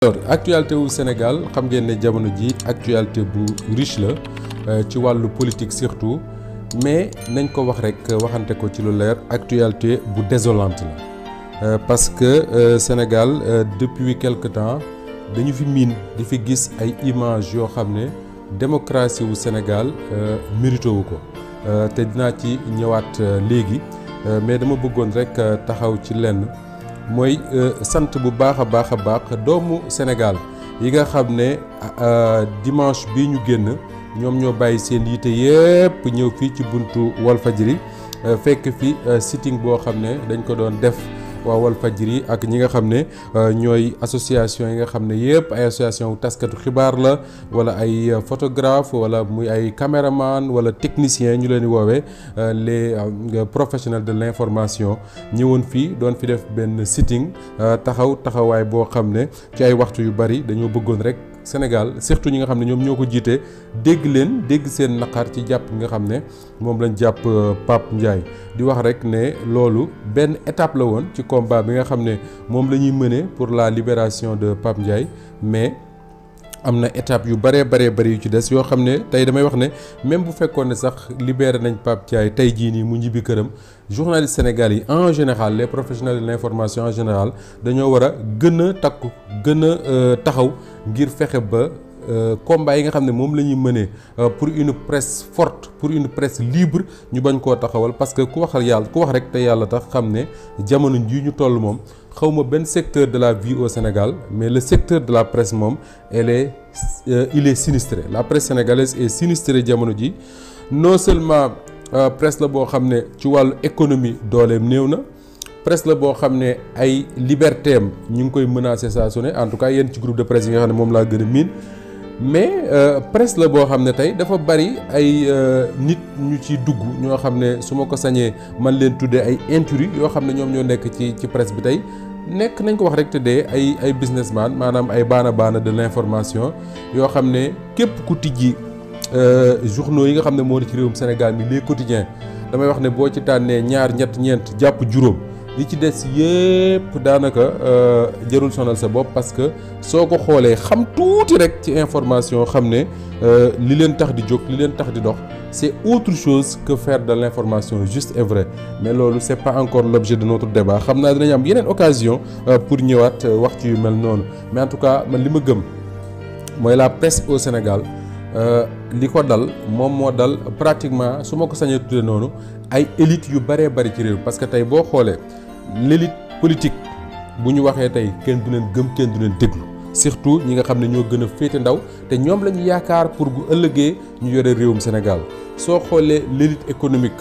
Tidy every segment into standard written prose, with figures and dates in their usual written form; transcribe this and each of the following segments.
alors actualité wu Sénégal xam ngeen ne jamono ji actualité bu riche la ci wàllu politique surtout mais nañ ko wax rek waxante ko ci lu leer actualité bu désolante la parce que Sénégal depuis quelque temps dañu fi miin di fi gis ay images yoo xam ne démocratie wu Sénégal mérité wu ko te dinaa ci ñëwaat léegi mais dama bëggoon rek taxaw ci lenn mooy sant bu baax a baax doomu Sénégal yi nga xam ne dimanche bii ñu génn ñoom ñoo bàyyi seen yitte yépp ñëw fii ci buntu Walfadjri fekk fi sitting boo xam ne dañ ko doon def waa Walfadjri ak ñi nga xam ne ñooy association yi nga xam ne yépp ay association wu taskatu xibaar la wala ay photographe wala muy ay caméraman wala technicien ñu leen di woowee les professionnels de l'information ñëwoon fii doon fi def benn sitting taxawaay boo xam ne ci ay waxtu yu bari dañoo bëggoon rek Sénégal surtout ñi nga xam ne ñoom ñoo ko jiite dégg seen naqar ci jàpp nga xam ne moom lañ jàpp Pape Ndiaye di wax rek ne loolu benn étape la woon ci combat bi nga xam ne moom la ñuy mener pour la libération de Pape Ndiaye mais am na étape yu bëree yu ci des yoo xam ne tey damay wax ne même bu fekkoon ne sax libéré nañ Pape Ndiaye tey jii nii mu ñibbi këram journalistes sénégal yi en général les professionnels de l'information en général dañoo war a gën a takku gën a taxaw ngir fexe ba combat yi nga xam ne moom la ñuy mënee pour une presse forte pour une presse libre ñu bañ koo taxawal parce que ku wax rek te yàlla tax xam ne jamono jii ñu toll moom xawma benn secteur de la vie au Sénégal mais le secteur de la presse moom il est sinistré la presse sénégalaise est sinistrée jamono ji non seulement presse la boo xam ne ci wàllu économie dooleem néew na presse la boo xam ne ay liberté am ñu ngi koy menacer saa su ne en tout cas yéen ci groupe de presse yi nga xam ne moom laa gën a miin mais presse la boo xam ne tey dafa bari ay nit ñu ci dugg ñoo xam ne su ma ko sañee man leen tuddee ay intrus yoo xam ne ñoom ñoo nekk ci presse bi tey nekk nañ ko wax rek tëddee ay businessman maanaam ay baana de l'information yoo xam ne képp ku tijji journaux yi nga xam ne moo di ci réewum Sénégal mi les quotidiens damay wax ne boo ci tànnee ñaar ñeent jàpp juróom li ci des yépp daanaka jarul sonal sa bopp parce que soo ko xoolee xam tuuti rek ci information xam ne li leen tax di jóg li leen tax di dox c'est autre chose que faire de l'information juste et vrai mais loolu c'est pas encore l'objet de notre débat xam naa dinañ am yeneen occasion pour ñëwaat wax ci yu mel noonu mais en tout cas man li ma gëm mooy la presse au Sénégal li ko dal moom moo dal pratiquement su ma ko sañee tuddee noonu ay élites yu bëree bëri ci réew parce que tey boo xoolee l'élite politique bu ñu waxee tey kenn du leen gëm kenn du leen déglu surtout ñi nga xam ne ñoo gën a féete ndaw te ñoom la ñu yaakaar pour bu ëllëgee ñu yore réewum Sénégal soo xoolee l'élite économique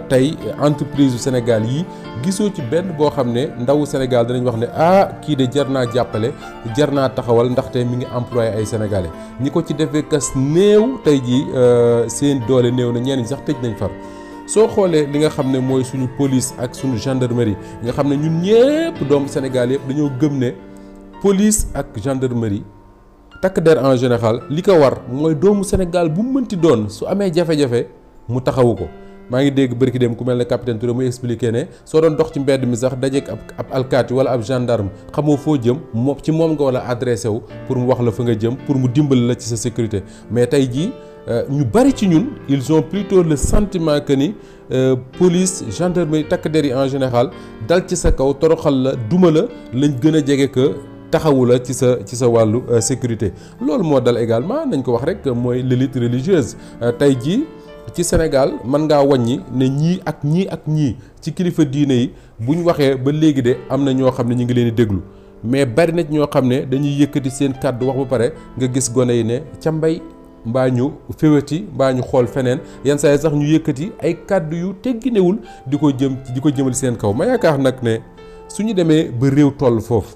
tey entreprise du Sénégal yi gisoo ci benn boo xam ne ndawu Sénégal danañ wax ne kii de jar naa jàppale jar naa taxawal ndaxte mi ngi employé ay sénégalais ñi ko ci defee kas néew tey jii seen doole néew na ñenn ñi sax tëj nañ far. soo xoolee li nga xam ne mooy suñu police ak suñu gendarmerie nga xam ne ñun ñëpp doomu Sénégal yëpp dañoo gëm ne police ak gendarmerie takk der en général li ko war mooy doomu Sénégal bu mu mënti doon su amee jafe-jafe mu taxawu ko maa ngi dégg bërki dem ku mel ne capitaine Touré muy expliqué ne soo doon dox ci mbedd mi sax dajeek ab alkaati wala ab gendarme xamoo foo jëm moom ci moom nga wala adressé wu pour mu wax la fa nga jëm pour mu dimbali la ci sa sécurité mais tey jii ñu bari ci ñun ils ont plutôt le sentiment que ni police gendarmerie takk der yi en général dal ci sa kaw toroxal la duma la lañ gën a jege que taxawu la ci sa wàllu sécurité loolu moo dal également nañ ko wax rek mooy l'élite religieuse tey jii ci Sénégal mën ngaa wàññi ne ñii ak ñii ci kilifa diine yi bu ñu waxee ba léegi de am na ñoo xam ne ñu ngi leen di déglu mais bari na ñoo xam ne dañuy yëkkati seen kàddu wax ba pare nga gis gone yi ne ca mbay mbaa ñu féwati mbaa ñu xool feneen yenn saa yi sax ñu yëkkati ay kàddu yu tegginewul di ko jëmal seen kaw ma yaakaar nag ne suñu demee ba réew toll foofu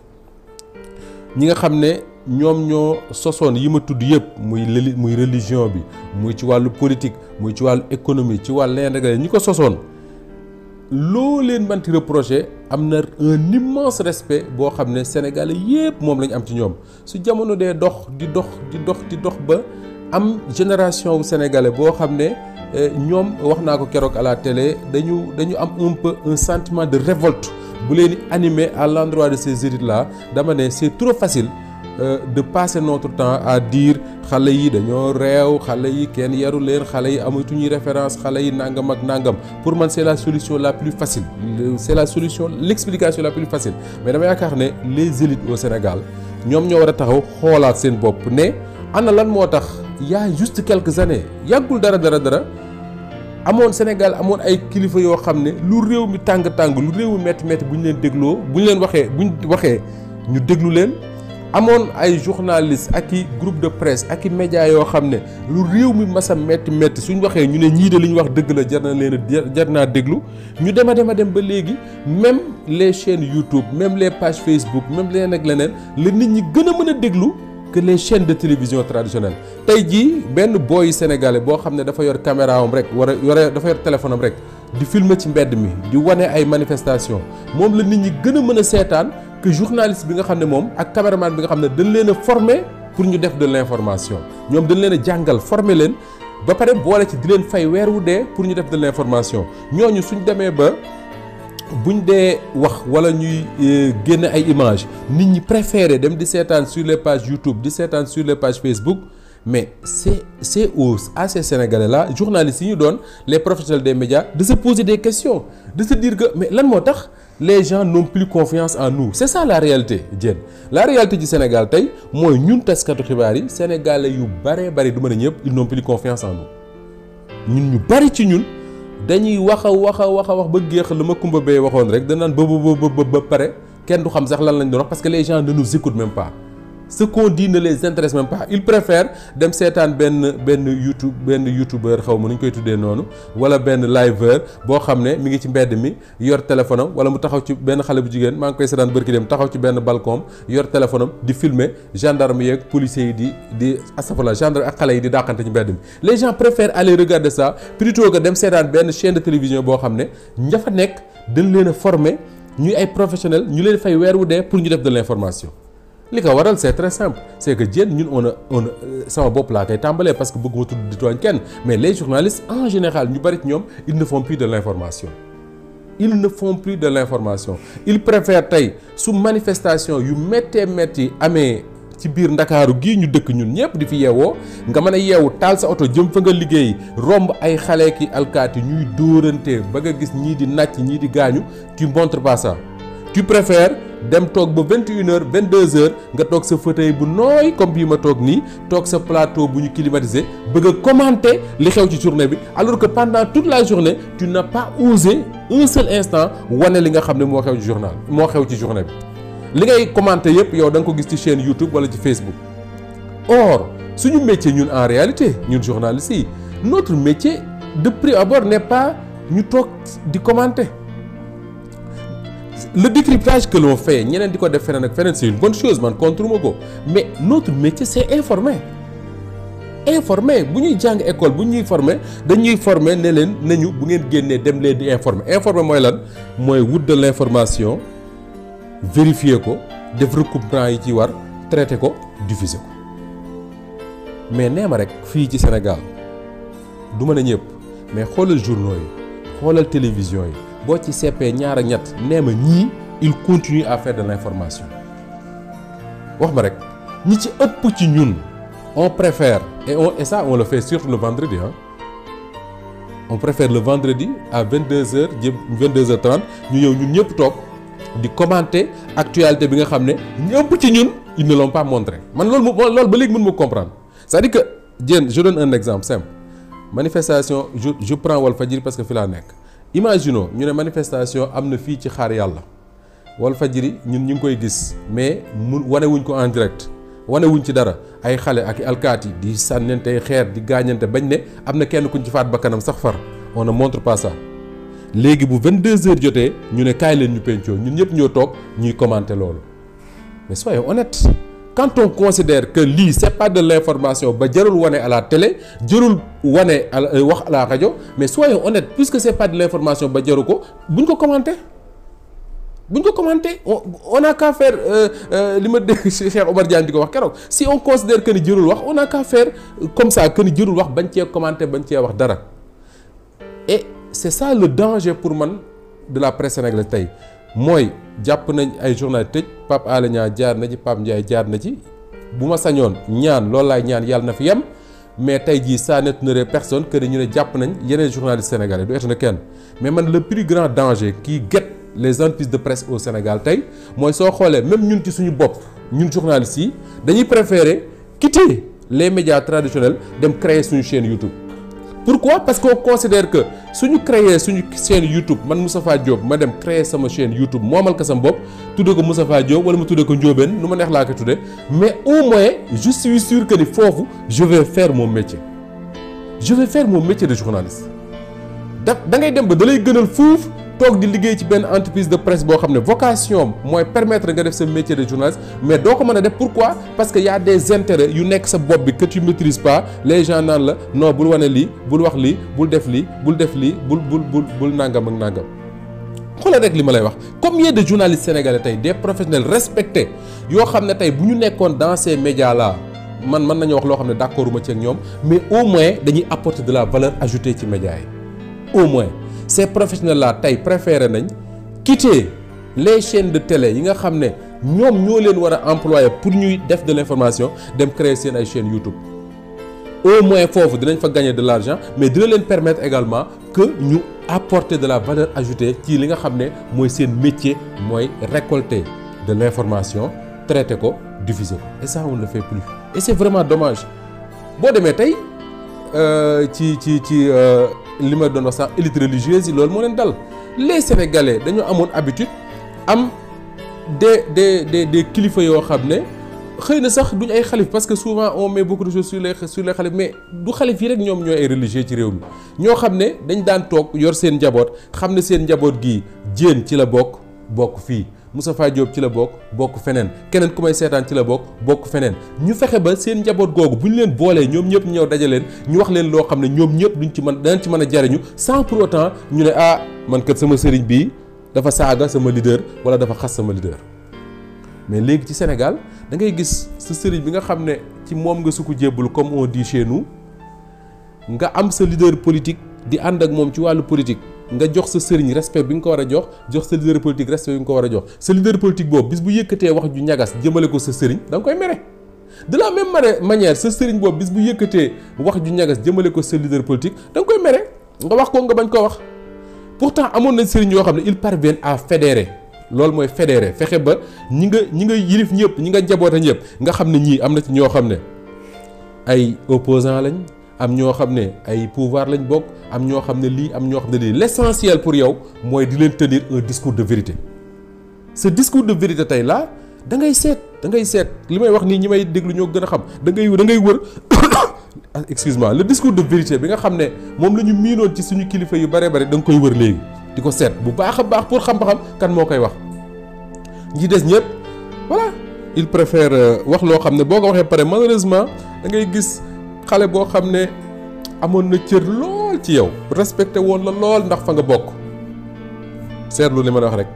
ñi nga xam ne ñoom ñoo sosoon yi ma tudd yëpp muy religion bi muy ci wàllu politique muy ci wàllu économie ci wàllu leneen ñi ko sosoon loo leen manti reprocher am na un immense respect boo xam ne sénégalais yëpp moom lañu am ci ñoom su jamono dee dox di dox ba am génération wu sénégalais boo xam ne ñoom wax naa ko keroog à la télé dañu am un peu un sentiment de révolte bu leen di animer à l'endroit de ces élites là dama ne c'est trop facile de passer notre temps à dire xale yi dañoo réew xale yi kenn yaru leen xale yi amatuñuy référence xale yi nangam ak nangam pour man c'est la solution la plus facile c'est la solution l'explication la plus facile mais dama yaakaar ne les élites au Sénégal ñoom ñoo war a taxaw xoolaat seen bopp ne ana lan moo tax il y a juste quelques années yàggul dara amoon Sénégal amoon ay kilifa yoo xam ne lu réew mi tàng lu réew mi métti bu ñu leen dégloo bu ñu leen waxee ñu déglu leen amoon ay journalistes ak i groupe de presse ak i médias yoo xam ne lu réew mi mas a métti suñ waxee ñu ne ñii de li ñu wax dëgg la jar naa déglu ñu dem ba léegi même les chaînes YouTube même les pages Facebook même leneen ak leneen la nit ñi gën a mën a déglu que les chaînes de télévision traditionnelles tey jii benn booy sénégalais boo xam ne dafa yor caméra am rek dafa yor téléphone am rek di filmer ci mbedd mi di wane ay manifestations moom la nit ñi gën a mën a seetaan que journaliste bi nga xam ne moom ak caméraman bi nga xam ne dañ leen a former pour ñu def de l'information ñoom dañ leen a jàngal former leen ba pare boole ci di leen fay weer wu dee pour ñu def de l'information ñooñu suñ demee ba buñ dee wax wala ñuy génne ay images nit ñi préféré dem di seetaan sur les pages YouTube di seetaan sur les pages Facebook mais c'est à ces Sénégalais là journalistes yi ñu doon les professionnels des médias de se poser des questions de se dire que mais lan moo tax les gens n'ont plus confiance en nous c'est ça la réalité Diène la réalité du Sénégal tey mooy ñun taskatu xibaar yi sénégalais yu bari du mën a ñëpp ils n'ont plus confiance en nous ñun ñu bari ci ñun dañuy wax ba géex la ma Kumba Bey waxoon rek danaan ba pare kenn du xam sax lan lañ doon wax parce que les gens ne nous écoutent même pas ce qu'on dit ne les intéresse même pas ils préfèrent dem seetaan benn youtubeur xaw ma nu ñu koy tuddee noonu wala benn liveur boo xam ne mi ngi ci mbedd mi yor téléphone am wala mu taxaw ci benn xale bu jigéen maa ngi koy seetaan bërki dem taxaw ci benn balcon yor téléphone am di filmer gendarme yeeg policiers yi di astafurlah gendarme ak xale yi di dàqante ci mbedd mi les gens préfèrent aller regarder ça plutôt que dem seetaan benn chaîne de télévision boo xam ne ña fa nekk dañ leen a former ñuy ay professionnels ñu leen fay weer wu dee pour ñu def de l'information li ko waral c'est très simple c'est que Diène ñun on a sama bopp laa koy tàmbalee parce que bëgguma tudd di tooñ kenn mais les journalistes en général ñu bari ci ñoom ils ne font plus de l'information ils préfèrent tey su manifestation yu métti amee ci biir Ndakaaru gii ñu dëkk ñun ñëpp di fi yeewoo nga mën a yeewu taal sa oto jëm fa nga liggéey romb ay xale ki alkaati ñuy dóorante ba nga gis ñii di nàcc ñii di gaañu tu montres pas ça tu préfères dem toog ba 21h 22h nga toog sa fauteuil bu nooy comme bii ma toog nii toog sa plateau bu ñu climatisé bëgg a commenter li xew ci journée bi alors que pendant toute la journée tu n'as pas osé un seul instant wane li nga xam ne moo xew ci journée bi li ngay commenter yépp yow da nga ko gis ci chaîne YouTube wala ci Facebook. Or suñu métier ñun en réalité ñun journalistes yi notre métier de prime abord n'est pas ñu toog di commenter. Le décryptage que l'on fait ñeneen di ko def feneen ak feneen c'est une bonne chose man contre ma ko mais notre métier c'est informer bu ñuy jàng école bu ñuy former dañuy former ne leen nañu bu ngeen génnee dem leen di informer mooy lan mooy wut de l'information vérifier ko def recoupement yi ci war traiter ko diffuser ko mais nee ma rek fii ci Sénégal du mën a ñëpp mais xoolal journaux yi xoolal télévision yi boo ci seppee ñaar ak ñett nee ma ñii il continue à faire de l'information wax ma rek ñi ci ëpp ci ñun on préfère et ça on le fait surtout le vendredi on préfère le vendredi à 22h jëm 22h30 ñu ñëw ñun ñëpp toog di commenter actualité bi nga xam ne ñëpp ci ñun ils ne l'ont pas montré man loolu ba léegi mën ma comprendre c'est-à-dire que Diène je donne un exemple simple manifestation je prends Walfadjri parce que fi laa nekk imaginons ñu ne manifestation am na fii ci xaar yàlla Walfadjri ñun ñu ngi koy gis mais wanewuñ ko en direct wanewuñ ci dara ay xale ak alkaati di sànnante xeer di gaañante bañ ne am na kenn kuñ ci faat bakkanam sax far on ne montre pas ça léegi bu 22h jotee ñu ne kaay leen ñu pencoo ñun ñëpp ñoo toog ñuy commenter loolu mais soyons honnêtes quand on considère que lii c'est pas de l'information ba jarul wane à la télé jarul wane wax à la rajo mais soyons honnêtes puisque c'est pas de l'information ba jaru ko buñ ko commenter on a qu'à faire li ma dégg Cheikh Omar Diagne di ko wax keroog si on considère que ni jarul wax on a qu'à faire comme ça que ni jarul wax bañ cee commenter bañ cee wax dara et c'est ça le danger pour man de la presse sénégalaise tey mooy jàpp nañ ay journalistes tëj Pape Alé Niang jaar na ci Pape Ndiaye jaar na ci bu ma sañoon ñaan loolu laay ñaan yàlla na fi yem mais tey jii ça n'étonnerait personne que ñu ne jàpp nañ yeneen journalistes sénégalais du étonné kenn mais man le plus grand danger qui guette les entreprises de presse au Sénégal tey mooy soo xoolee même ñun ci suñu bopp ñun journalistes yi dañuy préférer quitter les médias traditionnels dem créer suñu chaîne YouTube. Pourquoi? Parce qu'on considère que suñu créer suñu chaîne YouTube man Moustapha Diop ma dem créer sama chaîne YouTube moomal ko sama bopp tuddee ko Moustapha Diop wala ma tuddee ko Ndiobène nu ma neex laa ko tuddee mais au moins je suis sûr que ni foofu je vais faire mon métier de journaliste da ngay dem ba da lay gënal fuuf toog di liggéey ci benn entreprise de presse boo xam ne vocation mooy permettre nga def sa métier de journaliste mais doo ko mën a def pourquoi parce que y a des intérêts yu nekk sa bopp bi que tu maîtrises pas les gens naan la non bul wane lii bul wax lii bul def lii bul nangam ak nangam. xoolal rek li ma lay wax combien de journalistes sénégalais tey des professionnels respectés yoo xam ne tey bu ñu nekkoon dans ces médias là mën nañu wax loo xam ne d'accord uma ci ak ñoom mais au moins dañuy apporter de la valeur ajoutée ci médias yi au moins. Ces professionnels là tey préféré nañ quitter les chaînes de télé yi nga xam ne ñoom ñoo leen war a employer pour ñuy def de l'information dem créer seen ay chaînes YouTube au moins foofu dinañ fa gagner de l'argent mais dina leen permettre également que ñu apporter de la valeur ajoutée ci li nga xam ne mooy seen métier mooy récolter de l'information traiter ko diffuser ko et ça on ne le fait plus et c'est vraiment dommage boo demee tey ci li ma doon wax sax élite religieuse yi loolu moo leen dal les sénégalais dañoo amoon habitude am des kilifa yoo xam ne xëy na sax duñ ay xalif parce que souvent on met beaucoup de choses sur les xalif mais du xalif yi rek ñoom ñooy ay religieux ci réew mi ñoo xam ne dañ daan toog yor seen njaboot xam ne seen njaboot gi Diène ci la bokk fii Moustapha Diop ci la bokk feneen keneen ku may seetaan ci la bokk feneen ñu fexe ba seen njaboot googu bu ñu leen boolee ñoom ñëpp ñëw daje leen ñu wax leen loo xam ne ñoom ñëpp danañ ci mën a jariñu sans pour autant ñu ne man kat sama sëriñ bii dafa saaga sama leader wala dafa xas sama leader. mais léegi ci Sénégal da ngay gis sa sëriñ bi nga xam ne ci moom nga sukk jébbal comme on dit chez nous nga am sa leader politique di ànd ak moom ci wàllu politique. nga jox sa sëriñ respect bi nga ko war a jox sa leader politique respect bi nga ko war a jox sa leader politique boobu bis bu yëkkatee wax ju ñagas jëmale ko sa sëriñ da nga koy mere de la même manière sa sëriñ boobu bis bu yëkkatee wax ju ñagas jëmale ko sa leader politique da nga koy mere nga wax ko nga bañ ko wax pourtant amoon na sëriñ yoo xam ne ils parviennent à fédérer loolu mooy fédérer fexe ba ñi nga yilif ñëpp ñi nga jaboote ñëpp nga xam ne ñii am na ci ñoo xam ne ay opposants lañ am ñoo xam ne ay pouvoir lañ bokk am ñoo xam ne lii am ñoo xam ne lii l'essentiel pour yow mooy di leen tenir un discours de vérité ce discours de vérité tey là da ngay seet li may wax nii ñi may déglu ñoo gën a xam da ngay wër excuse-moi le discours de vérité bi nga xam ne moom la ñu miinoon ci suñu kilifa yu bare bare da nga koy wër léegi di ko seet bu baax a baax pour xam-xam kan moo koy wax ñi des ñëpp voilà il préfère wax loo xam ne boo ko waxee pare malheureusement da ngay gis xale boo xam ne amoon na cër lool ci yow respecté woon la lool ndax fa nga bokk seetlu li ma la wax rek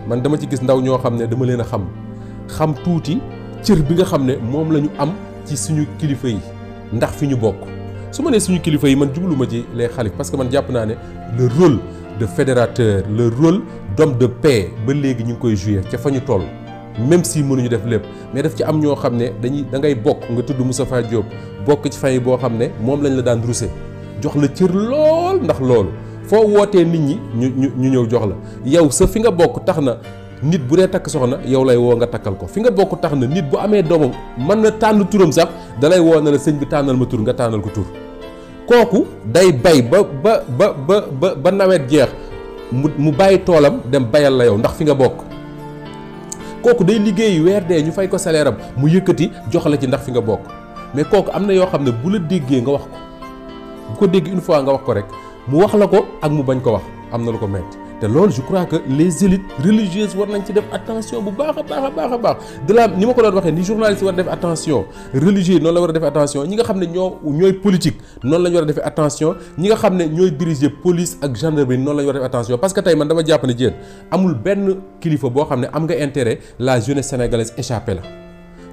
man dama ci gis ndaw ñoo xam ne dama leen a xam tuuti cër bi nga xam ne moom la ñu am ci suñu kilifa yi ndax fi ñu bokk su ma nee suñu kilifa yi man jubluma ci les xalif parce que man jàpp naa ne le rôle de fédérateur le rôle d'homme de paix ba léegi ñu ngi koy jouer ca fa ñu toll même si mënuñu def lépp mais daf ci am ñoo xam ne da ngay bokk nga tudd Moustapha Diop bokk ci famille boo xam ne moom lañ la daan ruse jox la cër lool ndax loolu foo wootee nit ñi ñu ñëw jox la yow sa fi nga bokk tax na nit bu dee takk soxna yow lay woo nga takkal ko fi nga bokk tax na nit bu amee doomam mën na tànn turam sax dalay woo na la sëñ bi tànnal ma tur nga tànnal ko tur kooku day bay ba nawet jeex mu bàyyi toolam dem bayal la yow ndax fi nga bokk kooku day liggéey weer dee ñu fay ko salaire am mu yëkkati jox la ci ndax fi nga bokk mais kooku am na yoo xam ne bu la déggee nga wax ko bu ko dégg une fois nga wax ko rek mu wax la ko ak mu bañ ko wax am na lu ko metti te loolu je crois que les élites religieuses war nañ ci def attention bu baax a baax de la ni ma ko doon waxee ni journaliste war a def attention religieux noonu la war a def attention ñi nga xam ne ñooy politique noonu la ñu war a defee attention ñi nga xam ne ñooy diriger police ak gendarmerie noonu la ñu war a def attention parce que tey man dama jàpp ne Diène amul benn kilifa boo xam ne am nga intérêt la jeunesse sénégalaise échappé la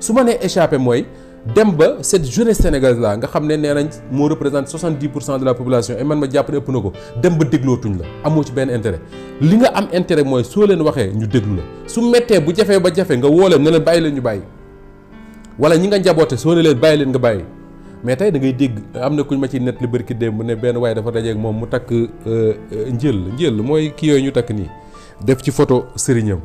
su ma nee échappé mooy dem ba cette jeunesse sénégalaise là nga xam ne nee nañ moo représente 70% de la population et man ma jàpp ne ëpp na ko dem ba déglootuñ la amoo ci benn intérêt li nga am intérêt mooy soo leen waxee ñu déglu la su mettee bu jafee ba jafe nga woo leen ne leen bàyyi leen ñu bàyyi wala ñi nga njaboote soo ne leen bàyyi leen nga bàyyi. mais tey da ngay dégg am na kuñ ma ci net li bërki démb ne benn waaye dafa dajeeg moom mu takk njël mooy kii yooyu ñu takk nii def ci photo sëriñam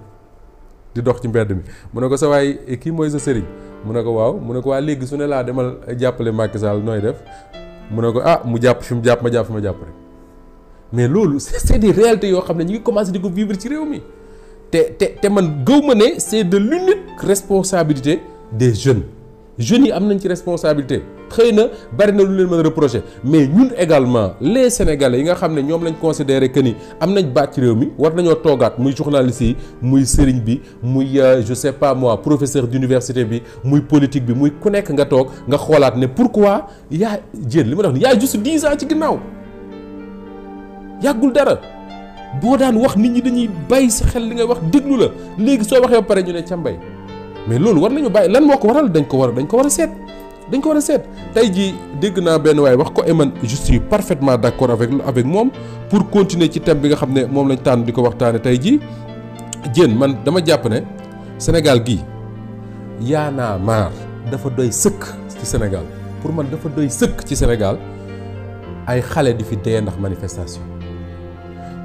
di dox ci mbedd mi mu ne ko sa waay kii mooy sa sëriñ mu ne ko waaw mu ne ko waa léegi su ne laa demal jàppale Macky Sall nooy def mu ne ko mu jàpp fi mu jàpp ma jàpp fi ma jàpp rek mais loolu c'est des réalités yoo xam ne ñu ngi commencé di ko vivre ci réew mi te man gëw ma ne c'est de l'unique responsabilité des jeunes yi am nañ ci responsabilité xëy na bari na lu leen mën a reprocher mais ñun également les sénégalais yi nga xam ne ñoom lañ considéré que ni am nañ baat ci réew mi war nañoo toogaat muy journaliste yi muy sëriñ bi muy je sais pas moi professeur d'université bi muy politique bi muy ku nekk nga toog nga xoolaat ne pourquoi yaa jéen li ma wax ni yaa juste 10 ans ci ginnaaw yàggul dara boo daan wax nit ñi dañuy bàyyi sa xel li ngay wax déglu la léegi soo waxee ba pare ñu ne ca mbay mais loolu war nañu bàyyi lan moo ko waral dañ ko war a seet tey jii dégg naa benn waaye wax ko et man je suis parfaitement d'accord avec moom pour continuer ci thème bi nga xam ne moom lañ tànn di ko waxtaane tey jii Diène man dama jàpp ne Sénégal gii Y'en a marre dafa doy sëkk ci Sénégal pour man dafa doy sëkk ci Sénégal ay xale di fi dee ndax manifestation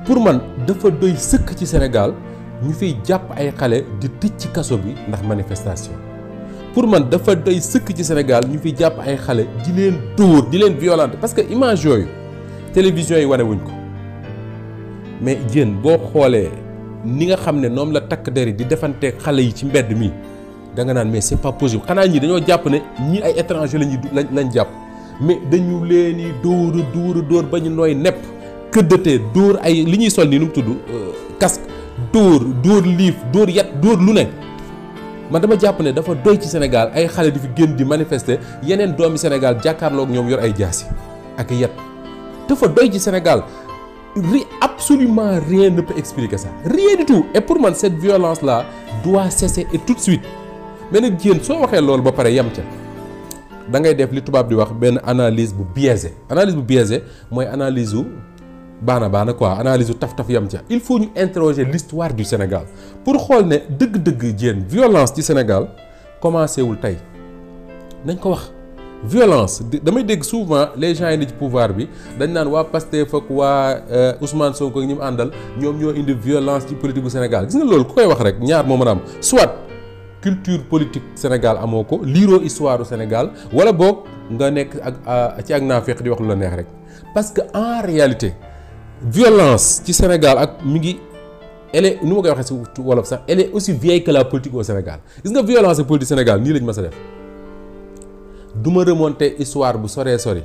pour man dafa doy sëkk ci Sénégal ñu fiy jàpp ay xale di tëj ci kaso bi ndax manifestation pour man dafa doy sëkk ci Sénégal ñu fiy jàpp ay xale di leen dóor di leen violenter parce que image yooyu télévision yi wane wuñ ko mais Diène boo xoolee ni nga xam ne noonu la takk der yi di defanteeg xale yi ci mbedd mi da nga naan mais c'est pas possible xanaa ñii dañoo jàpp ne ñii ay étranger lañ jàpp mais dañu leen di dóor ba ñu nooy nepp këddatee dóor ay li ñuy sol nii nu mu tudd casque dóor liif dóor yat dóor lu ne man dama jàpp ne dafa doy ci Sénégal ay xale di fi génn di manifester yeneen doomi Sénégal jàkkaarloog ñoom yor ay jaasi ak yat dafa doy ci Sénégal absolument rien ne peut expliquer ça rien du tout et pour man cette violence là doit cesser et tout de suite mais nag Diène soo waxee loolu ba pare yem ca da ngay def li tubaab di wax benn analyse bu biaisée mooy analyse u baana quoi analyse u taf yam ca il faut ñu interroger l'histoire du Sénégal pour xool ne dëgg-dëgg Diène violence ci Sénégal commencé wul tey nañ ko wax violence damay dégg souvent les gens yi ni ci pouvoir bi dañ naan waa Pastef ak waa Ousmane Sonko ak ñi mu àndal ñoom ñoo indi violence ci politique bu Sénégal gis nga loolu ku koy wax rek ñaar moo mën a am soit culture politique Sénégal amoo ko liiroo histoire du Sénégal wala boog nga nekk ak naafeq di wax lu la neex rek parce que en réalité violence ci Sénégal ak mi ngi elle est nu ma koy waxee ci wolof sax elle est aussi vieille que la politique au Sénégal gis nga violence ak politique Sénégal nii lañ mës a def du ma remonter histoire bu sori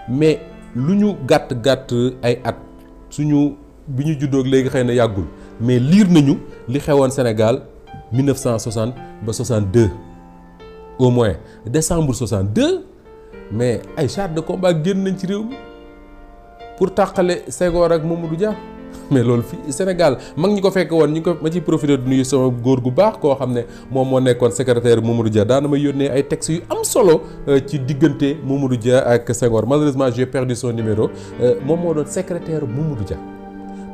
mais lu ñu gàtt ay at suñu bi ñu juddoo léegi xëy na yàggul mais liir nañu li xewoon Sénégal 1960 ba 62 au moins décembre 62 mais ay chars de combat génn nañ ci réew mi pour tàqale Senghor ak Mamadou Dia mais loolu fii Sénégal mag ñi ko fekk woon ñi ko ma ciy profité du nuyu sama góor gu baax koo xam ne moom moo nekkoon secrétaire Mamadou Dia daana ma yónnee ay textes yu am solo ci diggante Mamadou Dia ak Senghor malheureusement j'ai perdu son numéro moom moo doon secrétaire Mamadou Dia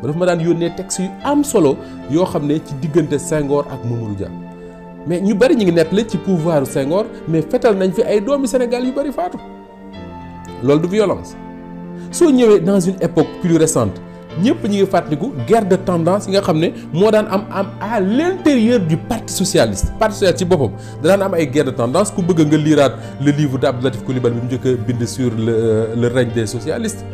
dafa ma daan yónnee textes yu am solo yoo xam ne ci diggante Senghor ak Mamadou Dia mais ñu bari ñu ngi nettali ci pouvoir Senghor mais fetal nañ fi ay doomi Sénégal yu bari faatu loolu du violence soo ñëwee dans une époque plus récente ñëpp ñu ngi fàttaliku guerre de tendance yi nga xam ne moo daan am à l'intérieur du parti socialiste ci boppam da daan am ay guerre de tendance ku bëgg nga liiraat le livre d'Abdou Latif Coulibaly bi mu njëkk a bind sur le règne des socialistes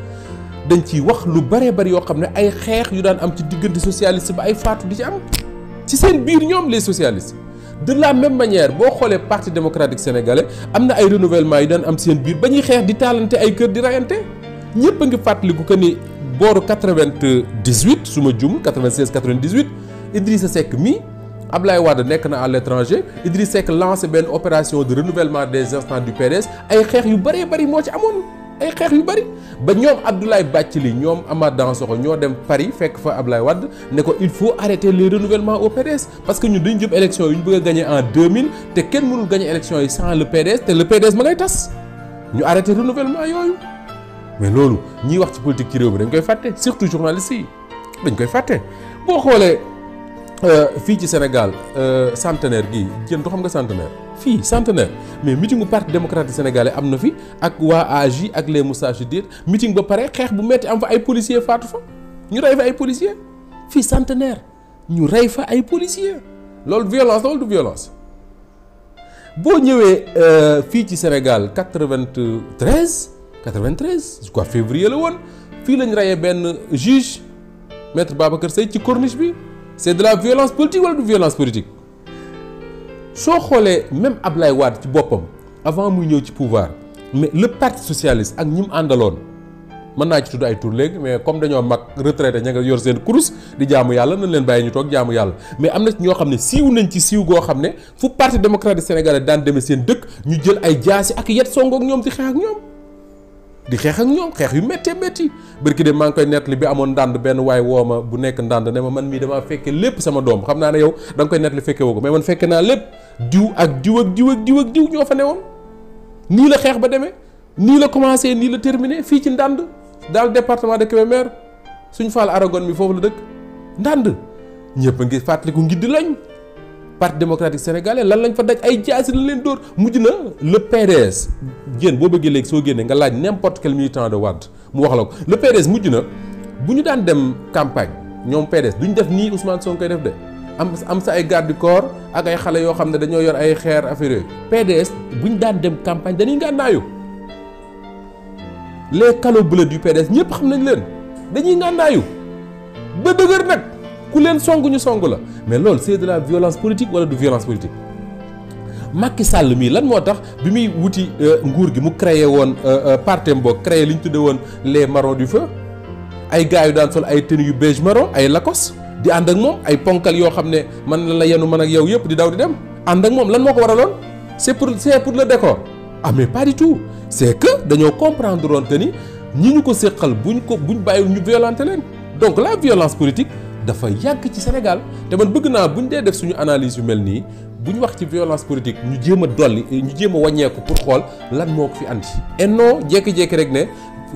dañ ciy wax lu bëree bëri yoo xam ne ay xeex yu daan am ci diggante socialiste ba ay faatu di ci am ci seen biir ñoom les socialistes de la même manière boo xoolee parti démocratique sénégalais am na ay renouvellement yu daan am seen biir ba ñuy xeex di taalante ay kër di rayante ñëpp a ngi fàttaliku que ni booru 98 su ma jum 96 98 Idrissa Seck mi Ablaye Wade nekk na à l'étranger Idrissa Seck lancé benn opération de renouvellement des instants du PDS ay xeex yu bëree bëri moo ci amoon ay xeex yu bëri ba ñoom Abdoulaye Bathily ñoom Amath Dansokho ñoo dem Paris fekk fa Ablaye Wade ne ko il faut arrêter les renouvellements au PDS parce que ñun dañu jëm élection yu ñu bëgg a gagner en 2000 te kenn mënul gagner élection yi sans le PDS te le PDS ma ngay tas ñu arrêter renouvellement yooyu mais loolu ñiy wax ci politique ci réew mi dañ koy fàtte surtout journalistes yi dañ koy fàtte boo xoolee fii ci Sénégal centenaire gii jën du xam nga centenaire fii centenaire mais meetingu parti démocratique sénégalais am na fi ak waa AJ ak les Moustarchidines meeting ba pare xeex bu metti am fa ay policiers faatu fa ñu rey fa ay policiers fii centenaire ñu rey fa ay policiers loolu violence la wala du violence boo ñëwee fii ci Sénégal 93 je crois février la woon fii lañ reyee benn juge maître Babacar Seye ci corniche bi c'est de la violence politique wala du violence politique soo xoolee même Ablaye Wade ci boppam avant muy ñëw ci pouvoir mais le parti socialiste ak ñi mu àndaloon mën naa ci tudd ay tur léegi mais comme dañoo mag retraité ña nga yor seen kurus di jaamu yàlla nañ leen bàyyi ñu toog jaamu yàlla mais am na ñoo xam ne siiw nañ ci siiw goo xam ne fu parti démocratique sénégalais daan demee seen dëkk ñu jël ay jaasi ak yet songook ñoom di xeex ak ñoom xeex yu méttee métti bërki de maa ngi koy nettali bi amoon ndànd benn waay wooma bu nekk ndànd ne ma man mii damaa fekke lépp sama doom xam naa ne yow da nga koy nettali fekke woo ko mais man fekke naa lépp diw ñoo fa newoon nii la xeex ba demee nii la commencé nii la terminé fii ci ndànd dans le département de Kébémer suñ faal Aragon mi foofu la dëkk ndànd ñëpp a ngi fàttaliku ngiddi lañ parti démocratique sénégalais lan lañ fa daj ay jaasi lañ leen dóor mujj na le PDS génn boo bëggee léegi soo génnee nga laaj n'importe quel militant de Wade mu wax la ko le PDS mujj na bu ñu daan dem campagne ñoom PDS duñ def nii Ousmane Sonko koy def de am sa ay garde du corps ak ay xale yoo xam ne dañoo yor ay xeer affaire yooyu PDS buñ daan dem campagne dañuy ngànnaayu les calots bleus du PDS ñëpp xam nañ leen dañuy ngànnaayu ba dëgër nag ku leen song ñu song la mais loolu c'est de la violence politique wala du violence politique Macky Sall mii lan moo tax bi muy wuti nguur gi mu créé woon partem boo créé li ñu tudde woon les marrons du feu ay gars yu daan sol ay tenues yu beige marron ay Lacoste di ànd ak moom ay ponkal yoo xam ne man la yenu man ak yow yëpp di daw di dem ànd ak moom lan moo ko waraloon c'est pour le décor ah mais pas du tout c'est que dañoo comprendre woon que ni ñi ñu ko séqal buñ bàyyiwul ñu violenté leen donc la violence politique dafa yàgg ci Sénégal te man bëgg naa buñ dee def suñu analyse yu mel nii bu ñu wax ci violence politique ñu jéem a dolli ñu jéem a wàññeeku pour xool lan moo ko fi andi et non jékki-jékki rek ne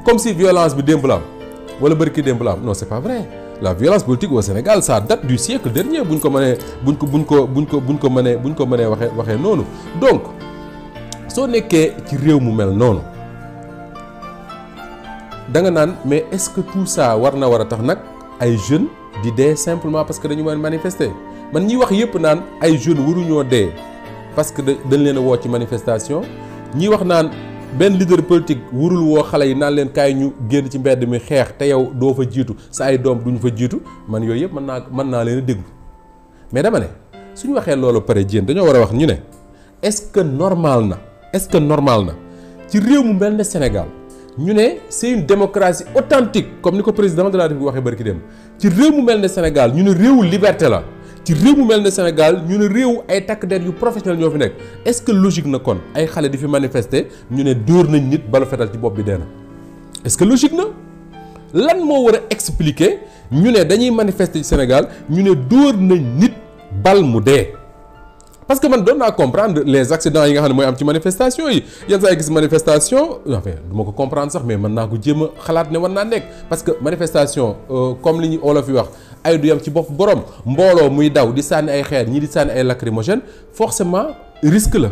comme si violence bi démb la am wala bërki démb la am non c'est pas vrai la violence politique au Sénégal ça date du siècle dernier buñ ko mënee waxee noonu donc soo nekkee ci réew mu mel noonu da nga naan mais est-ce que tout ça war a tax nag ay jeunes di dee simplement parce que dañu mën manifester man ñiy wax yëpp naan ay jeunes waruñoo dee parce que dañ leen a woo ci manifestation ñiy wax naan benn leader politique warul woo xale yi naan leen kaay ñu génn ci mbedd mi xeex te yow doo fa jiitu sa ay doom duñu fa jiitu man yooyu yëpp mën naa leen a déglu mais dama ne suñu waxee loolu pare jéen dañoo war a wax ñu ne est-ce que normal na ci réew mu mel ne Sénégal ñu ne c'est une démocratie authentique comme ni ko président de la République waxee barki dem ci réew mu mel ne Sénégal ñu ne réewu liberté la ci réew mu mel ne Sénégal ñu ne réewu ay takk der yu professionnel ñoo fi nekk est-ce que logique na kon ay xale di fi manifester ñu ne dóor nañ nit balu fetal ci bopp bi dee na est-ce que logique na lan moo war a expliquer ñu ne dañuy manifester ci Sénégal ñu ne dóor nañ nit bal mu dee parce que man doon naa comprendre les accidents yi nga xam ne mooy am ci manifestation yi yenn saa yi gis manifestation enfin du ma ko comprendre sax mais mën naa ko jéem a xalaat ne war naa nekk parce que manifestation comme li ñu olof yi wax ay du yam ci bopp borom mbooloo muy daw di sànni ay xeer ñii di sànni ay lacrymogène forcément risque la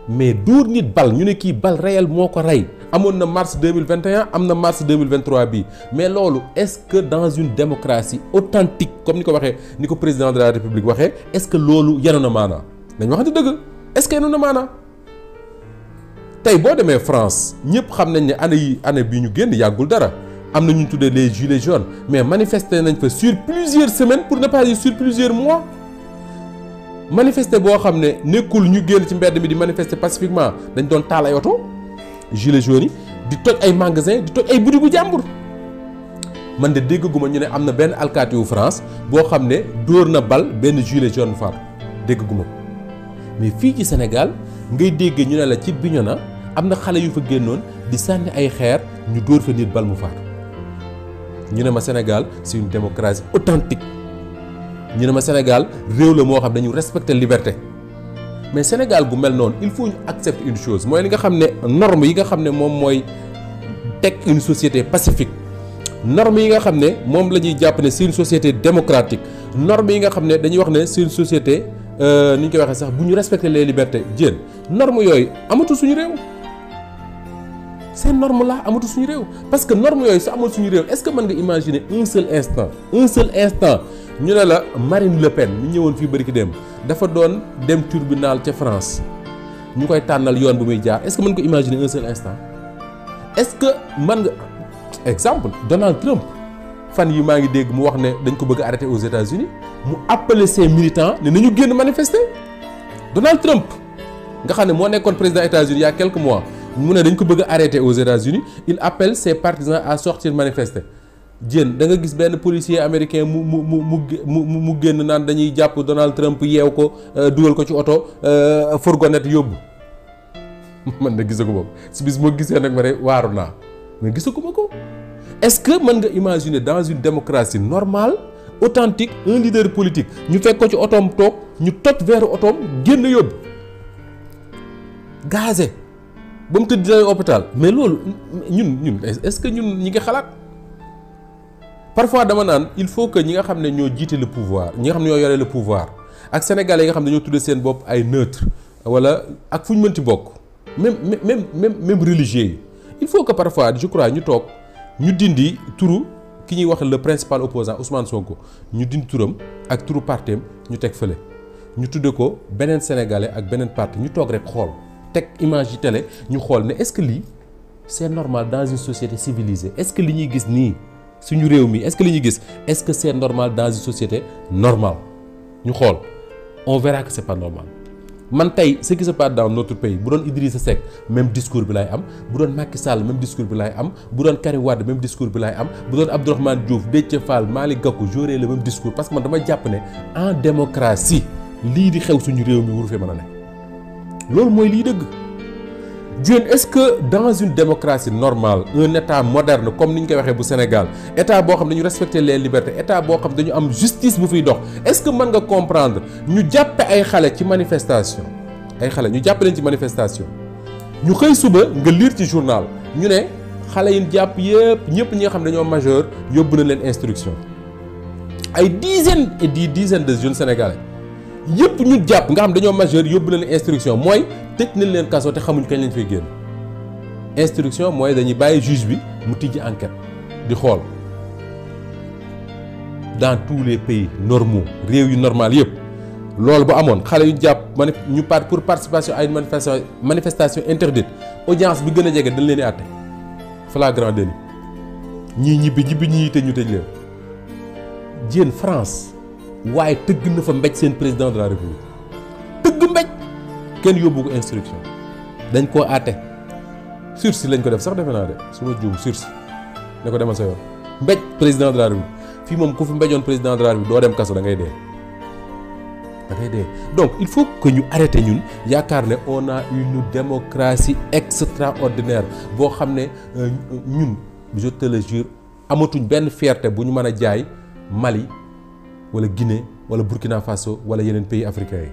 mais dóor nit bal ñu ne kii bal réel moo ko rey amoon na mars 2021 am na mars 2023 bii mais loolu est-ce que dans une démocratie authentique comme ni ko waxee ni ko président de la République waxee est-ce que loolu yenu na maanaa dañ waxante dëgg est-ce que yenu na maanaa tey boo demee France ñëpp xam nañ ne année bii ñu génn yàggul dara am na ñu tuddee les gilets jaunes mais manifester nañ fa sur plusieurs semaines pour ne pas dire sur plusieurs mois manifester boo xam ne nekkul ñu génn ci mbedd mi di manifester pacifiquement dañ doon taal ay oto gilets jaunes yi di toj ay magasins di toj ay boutique bu jàmbur man de dégguma ñu ne am na benn alkaati wu France boo xam ne dóor na bal benn gilet jaune faatu dégguma mais fii ci Sénégal ngay dégg ñu ne la ci Bignona am na xale yu fa génnoon di sànni ay xeer ñu dóor fa nit bal mu faatu ñu ne ma Sénégal c'est une démocratie authentique ñu ne ma Sénégal réew la moo xam dañu respecter liberté mais Sénégal gu mel noonu il faut ñu accepter une chose mooy li nga xam ne norme yi nga xam ne moom mooy teg une société pacifique normes yi nga xam ne moom la ñuy jàpp ne c'est une société démocratique normes yi nga xam ne dañuy wax ne c'est une société ni ñu koy waxee sax bu ñu respecter les libertés jéen normes yooyu amatu suñu réew ces normes là amatu suñu réew parce que normes yooyu su amul suñu réew est-ce que mën nga imaginer un seul instant ñu ne la Marine Le Pen mi ñëwoon fii bari ki dem dafa doon dem tribunal ca France ñu koy tànnal yoon bu muy jaar est-ce que mën nga imaginer un seul instant est-ce que mën nga exemple Donald Trump fan yi maa ngi dégg mu wax ne dañ ko bëgg a arrêter aux États-Unis mu appeler ses militants ne nañu génn manifester Donald Trump nga xam ne moo nekkoon président États-Unis il y a quelques mois mu ne dañ ko bëgg a arrêter aux États-Unis il appelle ses partisans à sortir manifester jéen da nga gis benn policier américain mu génn naan dañuy jàpp Donald Trump yeew ko dugal ko ci oto fourgonnette yóbbu man na gisagu ma ko si bis moo gisee nag ma ne waaru naa mais gisagu ma ko est-ce que mën nga imaginer dans une démocratie normale authentique un leader politique ñu fekk ko ci otoom toog ñu toj veeru otoom génn yóbbu gazé ba mu tëdd dina hôpital mais loolu ñun est-ce que ñun ñi ngi xalaat parfois dama naan il faut que ñi nga xam ne ñoo jiite le pouvoir ñi nga xam ne ñoo yore le pouvoir ak sénégalais yi nga xam ne dañoo tuddee seen bopp ay neutre wala ak fu ñu mënti bokk même religieux yi il faut que parfois je crois ñu toog ñu dindi turu ki ñuy wax le principal opposant Ousmane Sonko ñu dindi turam ak turu partem ñu teg fële ñu tudde ko beneen sénégalais ak beneen parti ñu toog rek xool teg image yi télé ñu xool ne est-ce que lii c'est normal dans une société civilisée est-ce que li ñuy gis nii suñu réew mi est-ce que li ñuy gis est-ce que c'est normal dans une société normale ñu xool on verra que c'est pas normal man tey ce qui se passe dans notre pays bu doon Idrissa Seck même discours bi lay am bu doon Macky Sall même discours bi lay am bu doon Karim Wade même discours bi lay am bu doon Abdourahmane Diouf Déthié Fall Malick Gakou j'aurais le même discours parce que man dama jàpp ne en démocratie lii di xew suñu réew mi wuru fee mën a ne loolu mooy lii dëgg Diène est-ce que dans une démocratie normale un état moderne comme ni ñu koy waxee bu Sénégal état boo xam dañu respecter les libertés état boo xam dañu am justice bu fiy dox est-ce que mën nga comprendre ñu jàppe ay xale ci manifestation ay xale ñu jàppe leen ci manifestation ñu xëy suba nga lire ci journal ñu ne xale yi jàpp yëpp ñëpp ñi nga xam dañoo majeur yóbbu na leen instruction ay dizaines et des dizaines de jeunes sénégalais yëpp ñu jàpp nga xam dañoo majeur yóbbu na leen instruction mooy tëj nañ leen kaso te xamuñ kañ lañ fay génn instruction mooy dañuy bàyyi juge bi mu tijji enquête di xool dans tous les pays normaux réew yu normal yëpp loolu bu amoon xale yu jàpp ñu pour participation à une manifestation interdite audience bi gën a jege dañ leen di àtte flagrant délit ñii ñibbi ñii tëj ñu tëj leen Diène France waaye tëgg na fa mbéj seen président de la république tëgg mbéj kenn yóbbu ko instruction dañ koo àtte sursis lañ ko def sax defe naa de su ma juum sursis ne ko demal sa yoon mbéj président de la république fii moom ku fi mbéjoon président de la république doo dem kaso da ngay dee donc il faut que ñu arrêté ñun yaakaar ne on a une démocratie extraordinaire boo xam ne ñun je te le jure amatuñ benn fierté bu ñu mën a jaay Mali wala Guinée wala Burkina Faso wala yeneen pays africains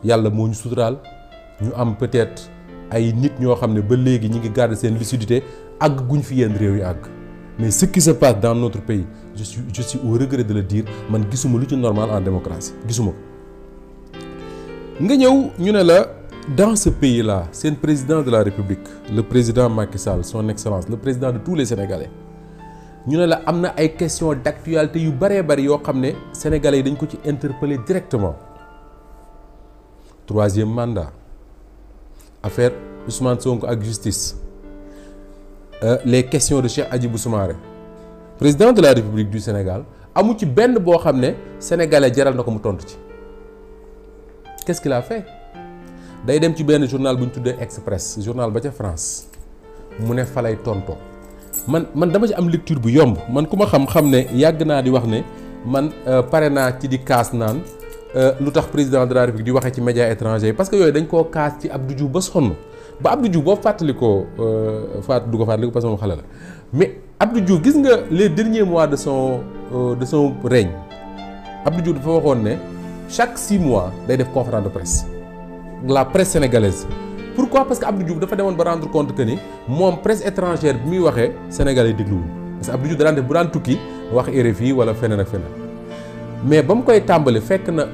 yi yàlla moo ñu suturaal ñu am peut-être ay nit ñoo xam ne ba léegi ñi ngi garder seen lucidité àgg guñ fi yenn réew yi àgg mais ce qui se passe dans notre pays je suis au regret de le dire man gisuma lu ci normal en démocratie gisuma ko nga ñëw ñu ne la dans ce pays là seen président de la République le président Macky Sall son excellence le président de tous les Sénégalais ñu ne la am na ay questions d'actualité yu bëree bëri yoo xam ne sénégalais yi dañ ko ci interpeller directement troisième mandat affaire Ousmane Sonko ak justice les questions de Cheikh Hadjibou Soumaré président de la République du Sénégal amu ci benn boo xam ne sénégalais jaral na ko mu tontu ci qu'est-ce qu'il a fait day dem ci benn journal bu ñu tuddee Express journal ba ca France mu ne fa lay tontoo man dama ci am lecture bu yomb man ku ma xam ne yàgg naa di wax ne man pare naa ci di kaas naan lu tax président de la République di waxee ci médias étrangers yi parce que yooyu dañ koo kaas ci Abdou Diouf ba sonn ba Abdou Diouf boo fàttalikoo du ko fàttaliku parce que moom xale la mais Abdou Diouf gis nga les derniers mois de son règne Abdou Diouf dafa waxoon ne chaque 6 mois day def conférence de presse la presse sénégalaise pourquoi parce que Abdou Diouf dafa demoon ba rendre compte que ni moom presse étrangère bi muy waxee Sénégal yi dégluwul parce que Abdou Diouf daan def bu daan tukki wax RFI wala feneen ak feneen mais ba mu koy tàmbali fekk na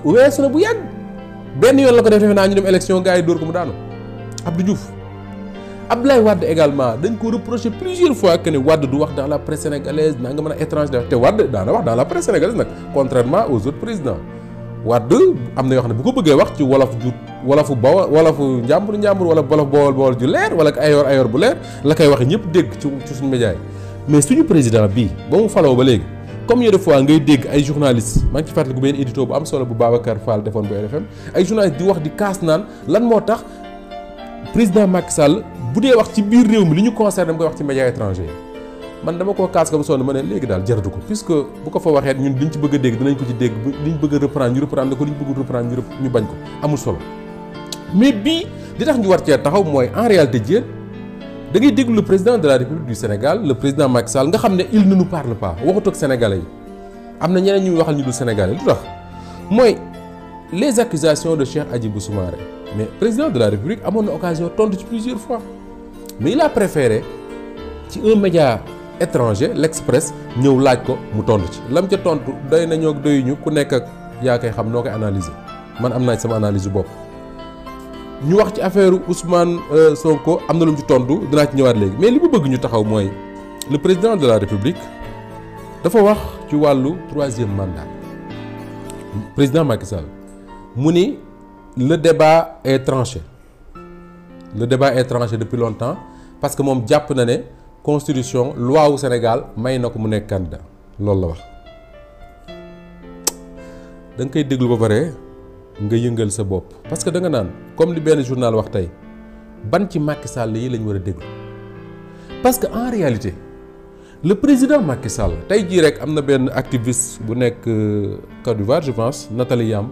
weesu na bu yàgg benn yoon la ko def defe naa ñu dem élection gars yi dóor ko mu daanu Abdou Diouf. Abdoulaye Wade également dañ ko reproché plusieurs fois que ne Wade du wax dans la presse sénégalaise naa nga mën a étranger def te Wade daana wax dans la presse sénégalaise nag contrairement aux autres présidents Wade am na yoo xam ne bu ko bëggee wax ci wolofu njàmbur wala wolof bawol ju leer wala ayoor bu leer la koy waxe ñëpp dégg ci suñu média yi mais suñu président bii ba mu faloo ba léegi combien de fois ngay dégg ay journalistes maa ngi ci fàttaliku benn édito bu am solo bu Babacar Fall defoon bu RFM ay journalistes di wax di kaas naan lan moo tax président Macky Sall bu dee wax ci biir réew mi li ñu concerné dama koy wax ci médias étrangers man dama koo kaas comme sonn ma ne léegi daal jaratu ko puisque bu ko fa waxee ñun liñ ci bëgg a dégg dinañ ko ci dégg liñ bëgg a reprendre ñu reprendre ko liñ bëgg reprendre ñu bañ ko amul solo mais bii li tax ñu war cee taxaw mooy en réalité Diène da ngay déglu le président de la République du Sénégal le président Macky Sall nga xam ne il ne nous parle pas waxut ak sénégalais yi am na ñeneen ñuy waxal ñu dul sénégalais lu tax mooy les accusations de Cheikh Hadjibou Soumaré mais président de la République amoon na occasion tontu ci plusieurs fois mais il a préféré ci un média étranger l'Express ñëw laaj ko mu tontu ci lam ca tontu doy nañoo ak doyuñu ku nekk ak yaa koy xam noo koy analyser man am naa ci sama analyse bopp. ñu wax ci affaire Ousmane Sonko am na lu mu ci tontu dinaa ci ñëwaat léegi mais li mu bëgg ñu taxaw mooy le président de la République dafa wax ci wàllu troisième mandat président Macky Sall mu ni le débat est tranché depuis longtemps parce que moom jàpp na ne constitution loi wu Sénégal may na ko mu nekk candidat loolu la wax da nga koy déglu ba pare nga yëngal sa bopp parce que da nga naan comme li benn journal wax tey ban ci Macky Sall yi lañ war a déglu parce que en réalité le président Macky Sall tey jii rek am na benn activiste bu nekk Côte d'Ivoire je pense Nathalie Yam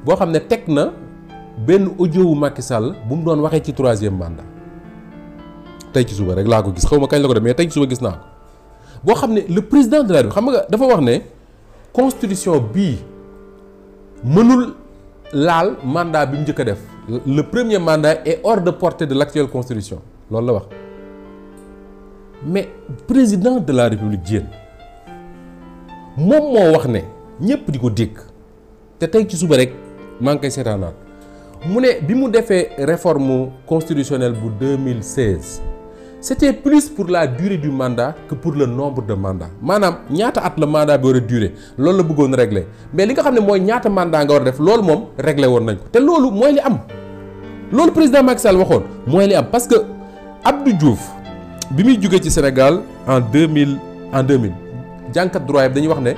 boo xam ne teg na benn audio wu Macky Sall bu mu doon waxee ci troisième mandat tey ci suba rek laa ko gis xaw ma kañ la ko def mais tey ci suba gis naa ko boo xam ne le président de la République xam nga dafa wax ne constitution bii mënul laal mandat bi mu njëkk a def le premier mandat est hors de portée de l'actuelle constitution loolu la wax mais président de la République Diène moom moo wax ne ñëpp di ko dégg te tey ci suba rek maa ngi koy seetaanaat mu ne bi mu defee réforme constitutionnelle bu 2016 c'était plus pour la durée du mandat que pour le nombre de mandats maanaam ñaata at la mandat bi war a durer loolu la bëggoon régler mais li nga xam ne mooy ñaata mandat nga war a def loolu moom régler woon nañ ko te loolu mooy li am loolu président Macky Sall waxoon mooy li am parce que Abdou Diouf bi muy jógee ci Sénégal en 2000 jànkat droit yi dañuy wax ne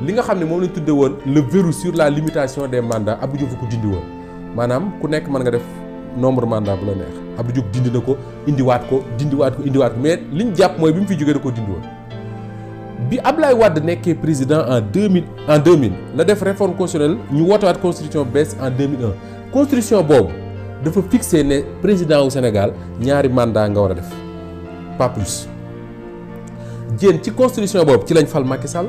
li nga xam ne moom lañ tudde woon le verrou sur la limitation des mandats Abdou Diouf ko dindi woon maanaam ku nekk mën nga def nombre mandat bu la neex Abdou Diouf dindi na ko indiwaat ko mais li ñu jàpp mooy bi mu fi jógee da ko dindi woon bi Ablaye Wade nekkee président en 2000 la def réforme constitutionnelle ñu wootewaat constitution bees en 2001 constitution boobu dafa fixé ne président wu Sénégal ñaari mandat nga war a def pas plus Diène ci constitution boobu ci lañ fal Macky Sall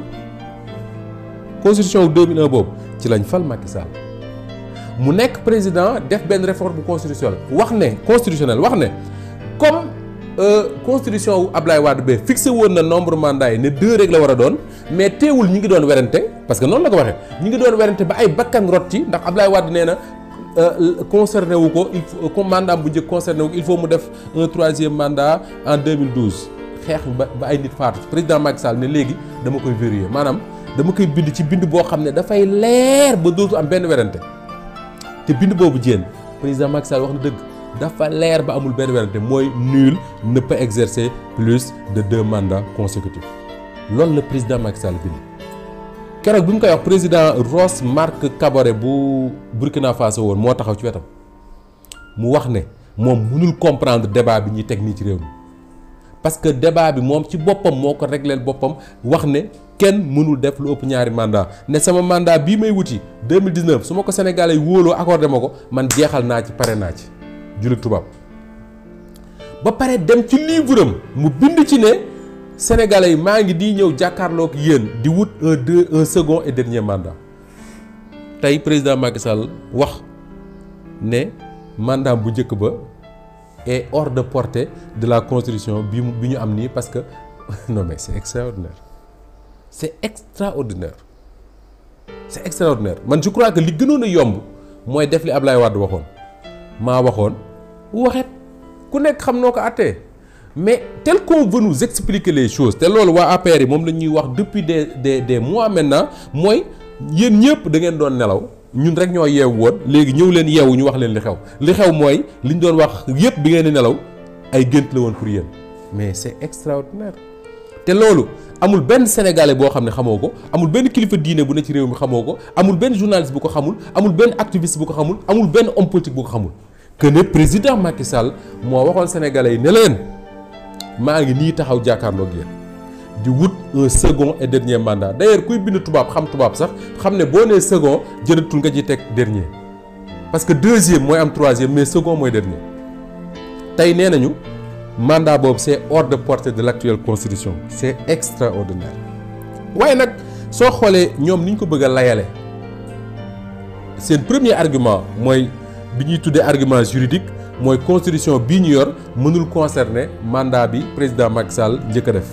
constitution wu 2001 boobu ci lañ fal Macky Sall mu nekk président def benn réforme constitutionnelle wax ne comme constitution wu Ablaye Wade ba fixé woon na nombre mandat yi ne 2 rek la war a doon mais teewul ñi ngi doon werante parce que noonu la ko waxee ñi ngi doon werante ba ay bakkan rot ci ndax Ablaye Wade nee na concerné wu ko il faut comme mandat bu njëkk concerné wu ko il faut mu def un troisième mandat en 2012 xeex ba ay nit faatu président Macky Sall ne léegi dama koy verrouiller maanaam dama koy bind ci bind boo xam ne dafay leer ba dootu am benn werante te bind boobu Diène président Macky Sall wax na dëgg dafa leer ba amul benn werante mooy nul ne peut exercer plus de 2 mandats consécutifs loolu la président Macky Sall bind keroog bi mu koy wax président Roch Marc Kaboré bu Burkina Faso woon moo taxaw ci wetam mu wax ne moom mënul comprendre débat bi ñuy teg nii ci réew mi parce que débat bi moom ci boppam moo ko régleel boppam wax ne kenn mënul def lu ëpp ñaari mandat ne sama mandat bii may wuti 2019 su ma ko Sénégalais yi wóoloo accordé ma ko man jeexal naa ci pare naa ci jullit tubaab ba pare dem ci livre am mu bind ci ne Sénégalais yi maa ngi di ñëw jàkkaarloo ak yéen di wut un second et dernier mandat tey président Macky Sall wax ne mandat bu njëkk ba est hors de portée de la constitution bi ñu am nii parce que non mais c'est extraordinaire c'est extraordinaire c'est extraordinaire man je crois que li gënoon a yomb mooy def li Ablaye Wade waxoon maa waxoon waxet ku nekk xam noo ko àttee mais tel qu'on veut nous expliquer les choses te loolu waa APR yi moom la ñuy wax depuis des mois maintenant mooy yéen ñëpp da ngeen doon nelaw ñun rek ñoo yeewu woon léegi ñëw leen yeewu ñu wax leen li xew mooy li ñu doon wax yëpp bi ngeen di nelaw ay gént la woon pour yéen mais c'est extraordinaire te loolu amul benn sénégalais boo xam ne xamoo ko amul benn kilifa diine bu ne ci réew mi xamoo ko amul benn journaliste bu ko xamul amul benn activiste bu ko xamul amul benn homme politique bu ko xamul que ne président Macky Sall moo waxoon sénégalais yi ne leen maa ngi nii taxaw jàkkaarloog yéen di wut un second et dernier mandat d'ailleurs kuy bind tubaab xam tubaab sax xam ne boo nee second jëratul nga ci teg dernier parce que deuxième mooy am troisième mais second mooy dernier tey nee nañu mandat boobu c'est hors de portée de l'actuelle constitution c'est extraordinaire waaye nag soo xoolee ñoom ni ñu ko bëgg a layale seen premier argument mooy bi ñuy tuddee argument juridique mooy constitution bii ñu yor mënul concerner mandat bi président Macky Sall njëkk a def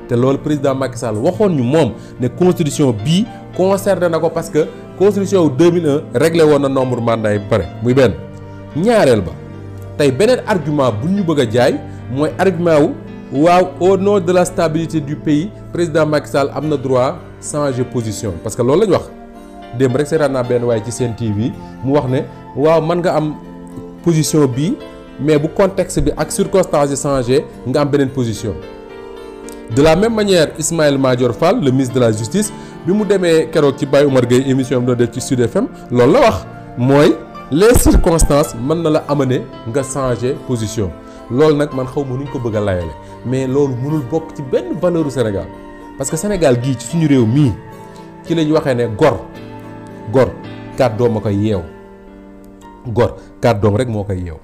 te loolu président Macky Sall waxoon ñu moom ne constitution bii concerné na ko parce que constitution wu 2001 réglé woon na nombre mandat yi ba pare muy benn ñaareel ba tey beneen argument bu ñu bëgg a jaay mooy argument wu waaw au nom de la stabilité du pays président Macky Sall am na droit changer position parce que loolu la ñu wax démb rek seetaan naa benn waaye ci Sen TV mu wax ne waaw mën nga am position bii mais bu contexte bi ak circonstances yi changé nga am beneen position de la même manière Ismaïla Madior Fall le ministre de la justice bi mu demee keroog ci Baye Oumar Gueye émission am doon def ci Sud FM loolu la wax mooy les circonstances mën na la amener nga changer position loolu nag man xaw ma nu ñu ko bëgg a layale mais loolu mënul bokk ci benn valeur u Sénégal parce que Sénégal gii ci suñu réew mii ci la ñu waxee ne gor kàddoom a koy yeew gor kàddoom rek moo koy yeew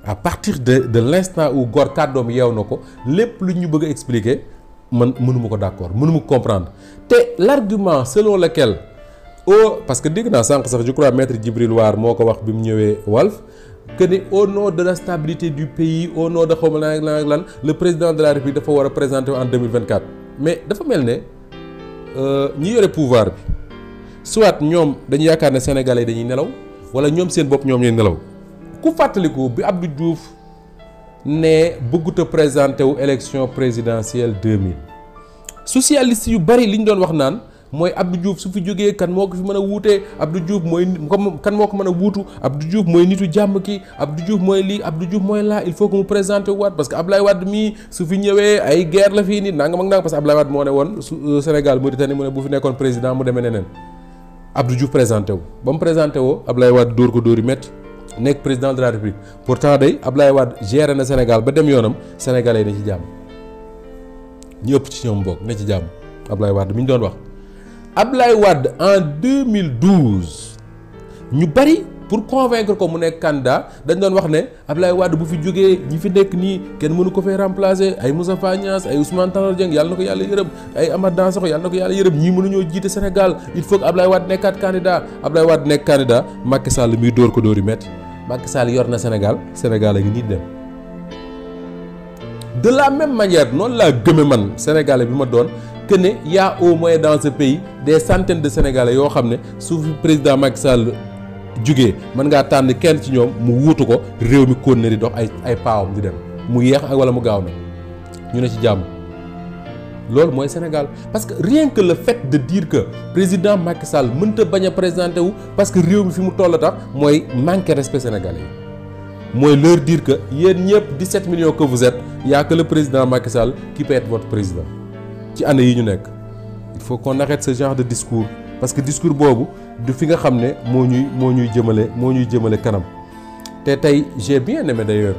à partir de l'instant où gor kàddoom yeew na ko lépp lu ñu bëgg a expliquer man mënuma ko d'accord mënuma ko comprendre te l'argument selon lequel parce que dégg naa sànq sax je crois maître Djibril War moo ko wax bi mu ñëwee Walf que ni au nom de la stabilité du pays au nom de xaw ma lan ak lan le président de la République dafa war a présenter en 2024 mais dafa mel ne ñi yore pouvoir bi soit ñoom dañu yaakaar ne sénégalais dañuy nelaw wala ñoom seen bopp ñoom ñooy nelaw ku fàttaliku bi Abdou Diouf ne bëggut a présenté wu élection présidentielle 2000 socialiste yu bari li ñu doon wax naan mooy Abdou Diouf su fi jógee kan moo ko fi mën a wuutee Abdou Diouf mooy kan moo ko mën a wuutu Abdou Diouf mooy nitu jàmm ki Abdou Diouf mooy lii Abdou Diouf mooy laa il faut que mu présenté waat parce que Ablaye Wade mii su fi ñëwee ay guerre la fii nii nangam ak nangam parce que Ablaye Wade moo ne woon Sénégal Mauritanie mu ne bu fi nekkoon président mu demee neneen Abdou Diouf présenté wu ba mu présenté woo Ablaye Wade dóor ko dóor yu métti nekk président de la République pourtant day Ablaye Wade géré na Sénégal ba dem yoonam sénégalais ne ci jàmm ñu ëpp ci ñoom bokk ne ci jàmm Ablaye Wade mi ñu doon wax. Ablaye Wade en 2012 ñu bari pour convaincre ko mu nekk candidat dañ doon wax ne Ablaye Wade bu fi jógee ñi fi nekk nii kenn mënu ko fee remplacer ay Moustapha Niasse ay Ousmane Tanor Dieng yàlla na ko yàlla yërëm ay Amath Dansokho yàlla na ko yàlla yërëm ñii mënuñoo jiite Sénégal il faut que Ablaye Wade nekkaat candidat Ablaye Wade nekk candidat Macky Sall muy dóor ko dóor yu métti Macky Sall yor na Sénégal Sénégal a ngi nii dem. de la même manière noonu laa gëme man sénégalais bi ma doon que ne y a au moins dans ce pays des centaines de sénégalais yoo xam ne su fi président Macky Sall jugee mën ngaa tànn kenn ci ñoom mu wuutu ko réew mi kon ne di dox ay paawam di dem mu yeex ak wala mu gaaw na ñu ne ci jàmm loolu mooy Sénégal parce que rien que le fait de dire que président Macky Sall mënta bañ a présenté wu parce que réew mi fi mu toll tax mooy manquer respect sénégalais yi mooy leur dire que yéen ñëpp 17 millions que vous êtes y a que le président Macky Sall qui peut être votre président ci année yi ñu nekk il faut qu'on arrête ce genre de discours parce que discours boobu du fi nga xam ne moo ñuy jëmale kanam te tey j'ai bien aimé d'ailleurs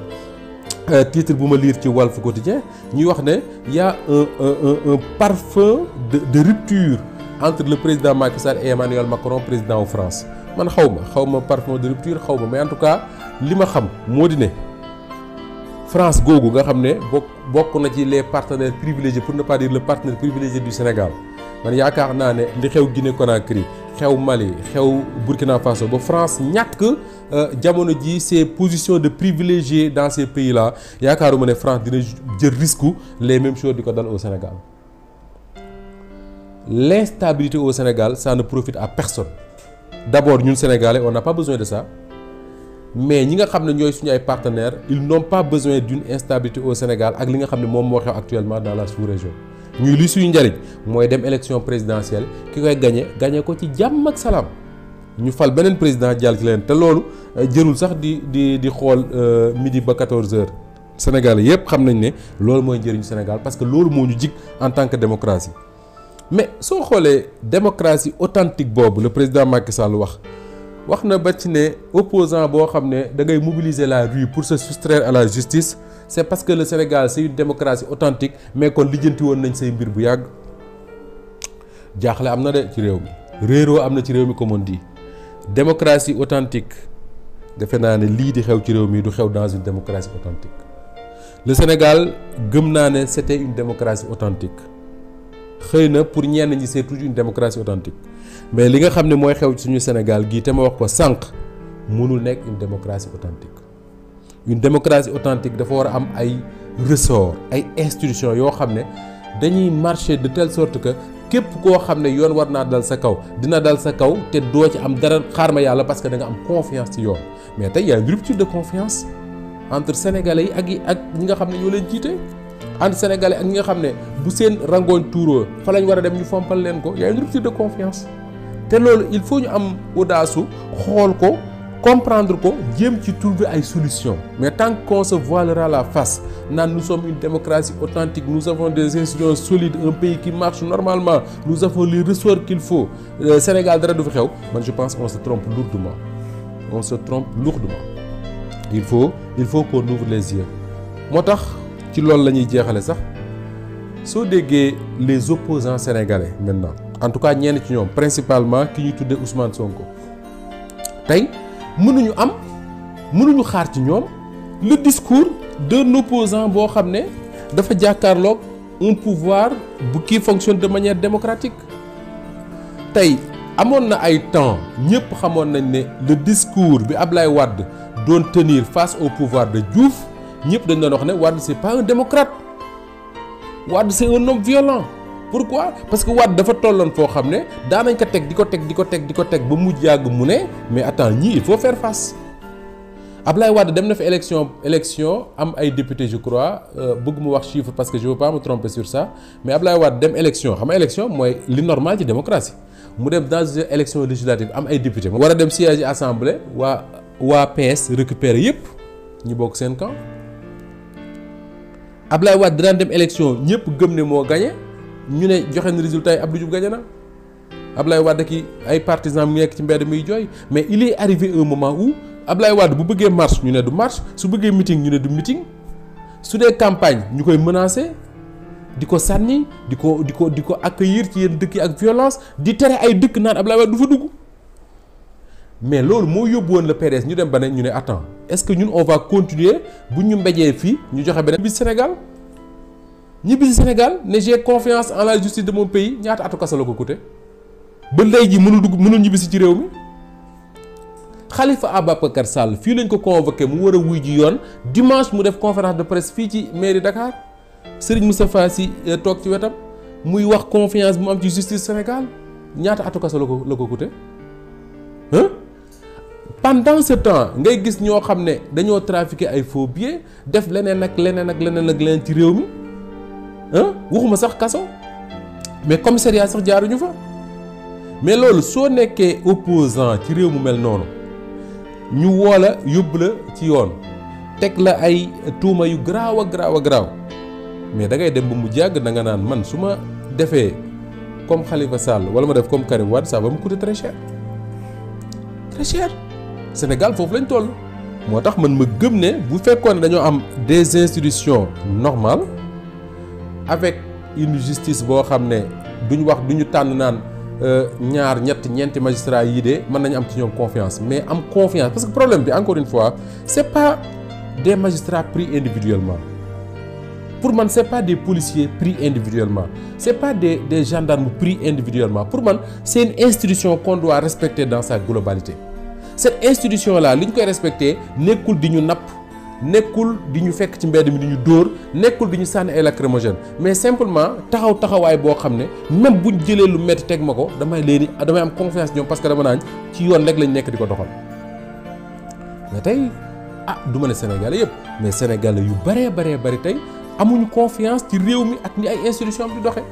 titre bu ma lire ci Walf Quotidien ñuy wax ne y a un parfum de rupture entre le président Macky Sall et Emmanuel Macron président wu France man xaw ma parfum de rupture xaw ma mais en tout cas li ma xam moo di ne France googu nga xam ne bokk na ci les partenaires privilégiés pour ne pas dire le partenaire privilégié du Sénégal man yaakaar naa ne li xew Guinée Conakry xew Mali xew Burkina Faso ba France ñàkk jamono ji ces positions de privilégiés dans ces pays là yaakaaruma ne France dina jël risque les mêmes choses di ko dal au Sénégal. L'instabilité au Sénégal ça ne profite à personne. D'abord ñun Sénégalais on n'a pas besoin de ça mais ñi nga xam ne ñooy suñu ay partenaires ils n'ont pas besoin d'une instabilité au Sénégal ak li nga xam ne moom moo xew actuellement dans la sous-région. ñuy li suñu njariñ mooy dem élection présidentielle ki koy gagné ko ci jàmm ak salaam ñu fal beneen président jàll ci leen te loolu jërul sax di xool midi ba 14h. Sénégalais yépp xam nañ ne loolu mooy njëriñu Sénégal parce que loolu moo ñu jig en tant que démocratie. Mais soo xoolee démocratie authentique boobu le président Macky Sall wax na ba ci ne opposant boo xam ne da ngay mobiliser la rue pour se soustraire à la justice c'est parce que le Sénégal c'est une démocratie authentique mais kon lijjanti woon nañ say mbir bu yàgg jaaxle am na de ci réew mi réeroo am na ci réew mi comme on dit démocratie authentique defe naa ne lii di xew ci réew mi du xew dans une démocratie authentique le Sénégal gëm naa ne c'était une démocratie authentique xëy na pour ñenn ñi c'est toujours une démocratie authentique mais li nga xam ne mooy xew ci suñu Sénégal gii te ma wax ko sànq mënul nekk une démocratie authentique une démocratie authentique dafa war a am ay ressorts ay institutions yoo xam ne dañuy marcher de telle sorte que képp koo xam ne yoon war naa dal sa kaw dina dal sa kaw te doo ci am dara xaar ma yàlla parce que da nga am confiance ci yoon mais tey y a une rupture de confiance entre sénégalais yi ak ñi nga xam ne ñoo leen jiite. entre sénégalais ak ñi nga xam ne bu seen rangooñ tuuroo fa lañ war a dem ñu fompal leen ko y a une rupture de confiance te loolu il faut ñu am audace su xool ko comprendre ko jéem ci trouver ay solutions mais tant qu'on se voilera la face naan nous sommes une démocratie authentique nous avons des institutions solides un pays qui marche normalement nous avons les ressorts qu'il faut Sénégal dara du fi xew man je pense qu'on se trompe lourdement il faut qu'on ouvre les yeux moo tax ci loolu la ñuy jeexale sax soo déggee les opposants sénégalais maintenant en tout cas ñenn ci ñoom principalement ki ñuy tuddee Ousmane Sonko tey mënuñu xaar ci ñoom le discours d'un opposant boo xam ne dafa jàkkaarloog un pouvoir bu kii fonctionne de manière démocratique tey amoon na ay temps ñëpp xamoon nañ ne le discours bi Ablaye Wade doon tenir face au pouvoir de Diouf ñëpp dañ doon wax ne Wade c'est pas un démocrate Wade c'est un homme violent pourquoi parce que Wade dafa tolloon foo xam ne daanañ ko teg di ko teg ba mujj yàgg mu ne mais attends ñii il faut faire face Ablaye Wade dem na fi élection am ay députés je crois bëgg mu wax chiffre parce que je veux pas me tromper sur ça mais Ablaye Wade dem élection xam nga élection mooy li normal ci démocratie mu dem dans une élection législative am ay députés mu war a dem siège assemblée waa PS récupérer yépp ñu bokk seen camp Ablaye Wade daan dem élection ñëpp gëm ne moo gagné ñu ne joxe na résultat yi Abdou Diouf gagné na Ablaye Wade ki ay partisans mu nekk ci mbedd muy jooy mais il est arrivé un moment où Ablaye Wade bu bëggee marche ñu ne du marche su bëggee meeting ñu ne du meeting su dee campagne ñu koy menacer di ko sànni di ko accueillir ci yenn dëkk yi ak violence di tere ay dëkk naan Ablaye Wade du fa dugg mais loolu moo yóbbu woon le PDS ñu dem ba ne ñu ne attends est-ce que ñun on va continuer bu ñu mbéjee fii ñu joxe beneen ñibbi Sénégal ne j'ai confiance en la justice de mon pays ñaata atu kaso la ko coûté ba léegi mënul ñibbisi ci réew mi Khalifa Ababacar Sall fii lañ ko convoqué mu war a wuy ji yoon dimanche mu def conférence de presse fii ci mairie Dakar Serigne Moustapha Sy toog ci wetam muy wax confiance bu mu am ci justice Sénégal ñaata atu kaso la ko coûté pendant ce temps ngay gis ñoo xam ne dañoo trafiquer ay faux billets def leneen ci réew mi waxuma sax kaso mais commissariat sax jaaruñu fa mais loolu soo nekkee opposant ci réew mu mel noonu ñu woola yóbbu la ci yoon teg la ay tuuma yu garaaw a garaaw mais da ngay dem ba mu jàgg da nga naan man su ma defee comme Khalifa Sall wala ma def comme Karim Wade ça va me coûter très cher Sénégal foofu lañ toll moo tax man ma gëm ne bu fekkoon ne dañoo am des institutions normales avec une justice boo xam ne duñu tànn naan ñaar ñeenti magistrats yii de mën nañu am ci ñoom confiance mais am confiance parce que problème bi encore une fois c'est pas des magistrats pris individuellement pour man c'est pas des policiers pris individuellement c'est pas des gendarmes pris individuellement pour man c'est une institution qu'on doit respecter dans sa globalité cette institution là li ñu koy respecter nekkul di ñu napp nekkul di ñu fekk ci mbedd mi di ñu dóor nekkul di ñu sànni ay lacrymogène mais simplement taxawaay boo xam ne même buñ jëlee lu metti teg ma ko damay am confiance ñoom parce que dama naan ci yoon rek lañ nekk di ko doxal mais tey du ma ne Sénégalais yëpp mais Sénégalais yu bari tey amuñu confiance ci réew mi ak ni ay institutions am di doxe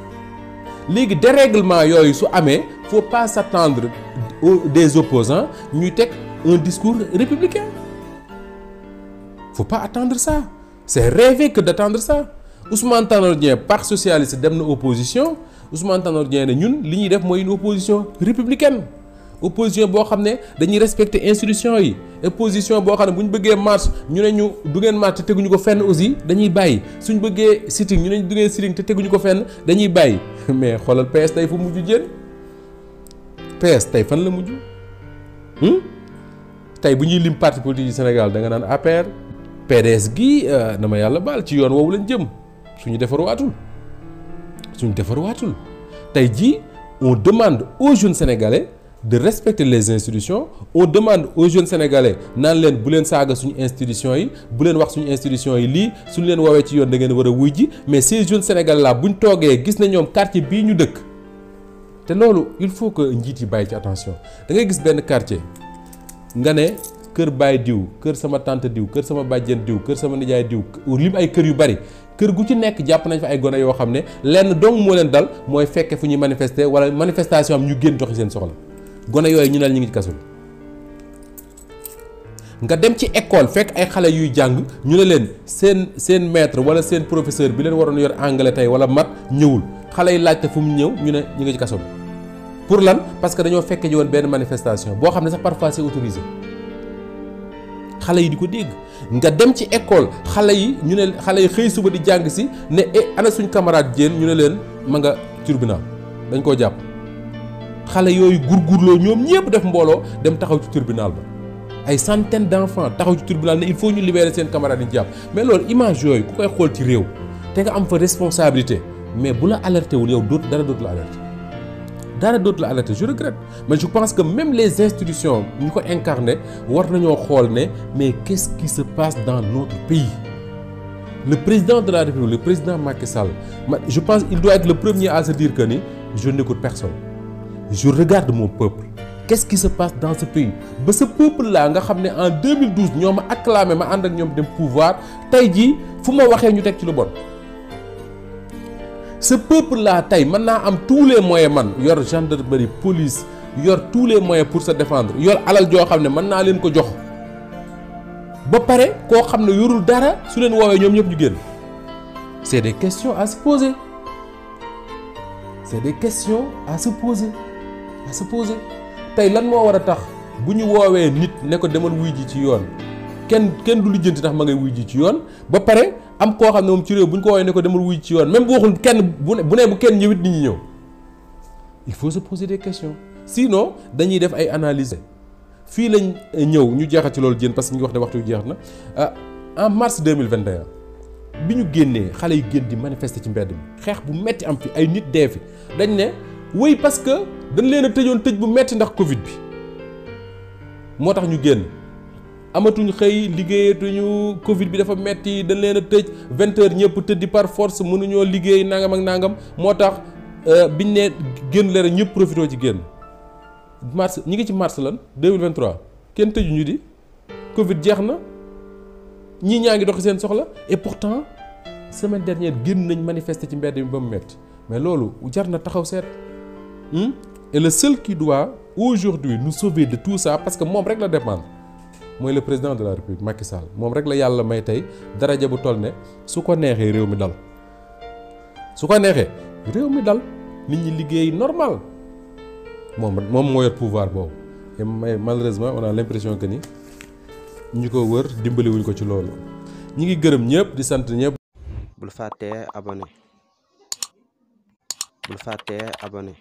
léegi dérèglement yooyu su amee faut pas s'attendre des opposants ñuy teg un discours républicain faut pas attendre ça c'est rêver que d'attendre ça Ousmane Tanor Dieng parti socialiste dem na opposition Ousmane Tanor Dieng ne ñun li ñuy def mooy une opposition républicaine opposition boo xam ne dañuy respecter institutions yi opposition boo xam ne bu ñu bëggee marche ñu ne ñu du ngeen marche te teguñu ko fenn aussi dañuy bàyyi suñ bëggee sitting ñu ne du ngeen sitting te teguñu ko fenn dañuy bàyyi mais xoolal PS tey fu mujj jéen PS tey fan la mujj tey bu ñuy lim parti politique yi Sénégal da nga naan APR PDS gi na ma yàlla baal ci yoon woowu lañ jëm suñu defaruwaatul tey jii on demande aux jeunes sénégalais de respecter les institutions on demande aux jeunes sénégalais naan leen bu leen saaga suñu institutions yi bu leen wax suñu institutions yi lii suñu leen woowee ci yoon da ngeen war a wuy ji mais ces jeunes sénégalais là buñ toogee gis na ñoom quartier bii ñu dëkk te loolu il faut que njiit yi bàyyi ci attention da ngay gis benn quartier nga ne kër baay diw kër sama tante diw kër sama bàjjen diw kër sama nijaay diw lim ay kër yu bari kër gu ci nekk jàpp nañ fa ay gone yoo xam ne lenn dong moo leen dal mooy fekke fu ñuy manifester wala manifestation am ñu génn joxe seen soxla gone yooyu ñu ne ñu ngi ci kaso bi nga dem ci école fekk ay xale yuy jàng ñu ne leen seen maître wala seen professeur bi leen waroon yor anglais tey wala mat ñëwul xale yi laajte fu mu ñëw ñu ne ñu ngi ci kaso bi pour lan parce que dañoo fekke ji woon benn manifestation boo xam ne sax parfois c'est autorisé xale yi di ko dégg nga dem ci école xale yi ñu ne xale yi xëy suba di jàng si ne ana suñ camarade Diène ñu ne leen ma nga tribunal dañ koo jàpp xale yooyu gurgurloo ñoom ñëpp def mbooloo dem taxaw ci tribunal ba ay centaines d'enfants taxaw ci tribunal ne il faut ñu libérer seen camarade yi ñu jàpp mais loolu image yooyu ku koy xool ci réew te nga am fa responsabilité mais bu la alerté wul yow dara dootu la alerté je regrette mais je pense que même les institutions ñu ko incarné war nañoo xool ne mais qu'est-ce qui se passe dans notre pays le président de la République le président Macky Sall je pense il doit être le premier à se dire que ni je n'écoute personne je regarde mon peuple qu'est-ce qui se passe dans ce pays ba ce peuple là nga xam ne en 2012 ñoo ma acclamé ma ànd ak ñoom dem pouvoir tey jii fu ma waxee ñu teg ci lu bon ce peuple là tey mën naa am tous les moyens man yor gendarmerie police yor tous les moyens pour se défendre yor alal joo xam ne mën naa leen ko jox ba pare koo xam ne yorul dara su leen woowee ñoom ñëpp ñu génn c'est des questions à se poser tey lan moo war a tax bu ñu woowee nit ne ko demal wuy ji ci yoon kenn du lijjanti tax ma ngay wuy ji ci yoon ba pare am koo xam ne moom ci réew bu ñu ko woowee ne ko demal wuy ji ci yoon même bu waxul kenn bu kenn ñëwit nit ñi ñëw il faut se poser des questions sinon dañuy def ay analyses fii lañ ñëw ñu jeexal ci loolu jën parce que ñu ngi wax ne waxtu jeex na en mars 2021 bi ñu génnee xale yu génn di manifester ci mbedd mi xeex bu metti am fi ay nit dee fi dañ ne oui parce que dañ leen a tëjoon tëj bu metti ndax Covid bi moo tax ñu génn amatuñ xëy liggéeyatuñu Covid bi dafa metti dañ leen a tëj 20h ñëpp tëddi par force mënuñoo liggéey nangam ak nangam moo tax biñ ne génn leen ñëpp profité ci génn mars ñi ngi ci mars lan 2023 kenn tëju ñu di Covid jeex na ñii ñaa ngi doxi seen soxla et pourtant semaine dernière génn nañ manifester ci mbedd mi ba mu metti mais loolu jar na taxaw seet. Et le seul qui doit aujourd'hui nous sauver de tout ça parce que moom rek la dépendre mooy le président de la République Macky Sall moom rek la yàlla may tey daraja bu toll ne su ko neexee réew mi dal nit ñi liggéey normal moom moo yor pouvoir boobu et malheureusement on a l'impression que ni ñu ko wër dimbaliwuñ ko ci loolu ñi ngi gërëm ñëpp di sant ñëpp. bul fàttee abonné bul fàttee abonné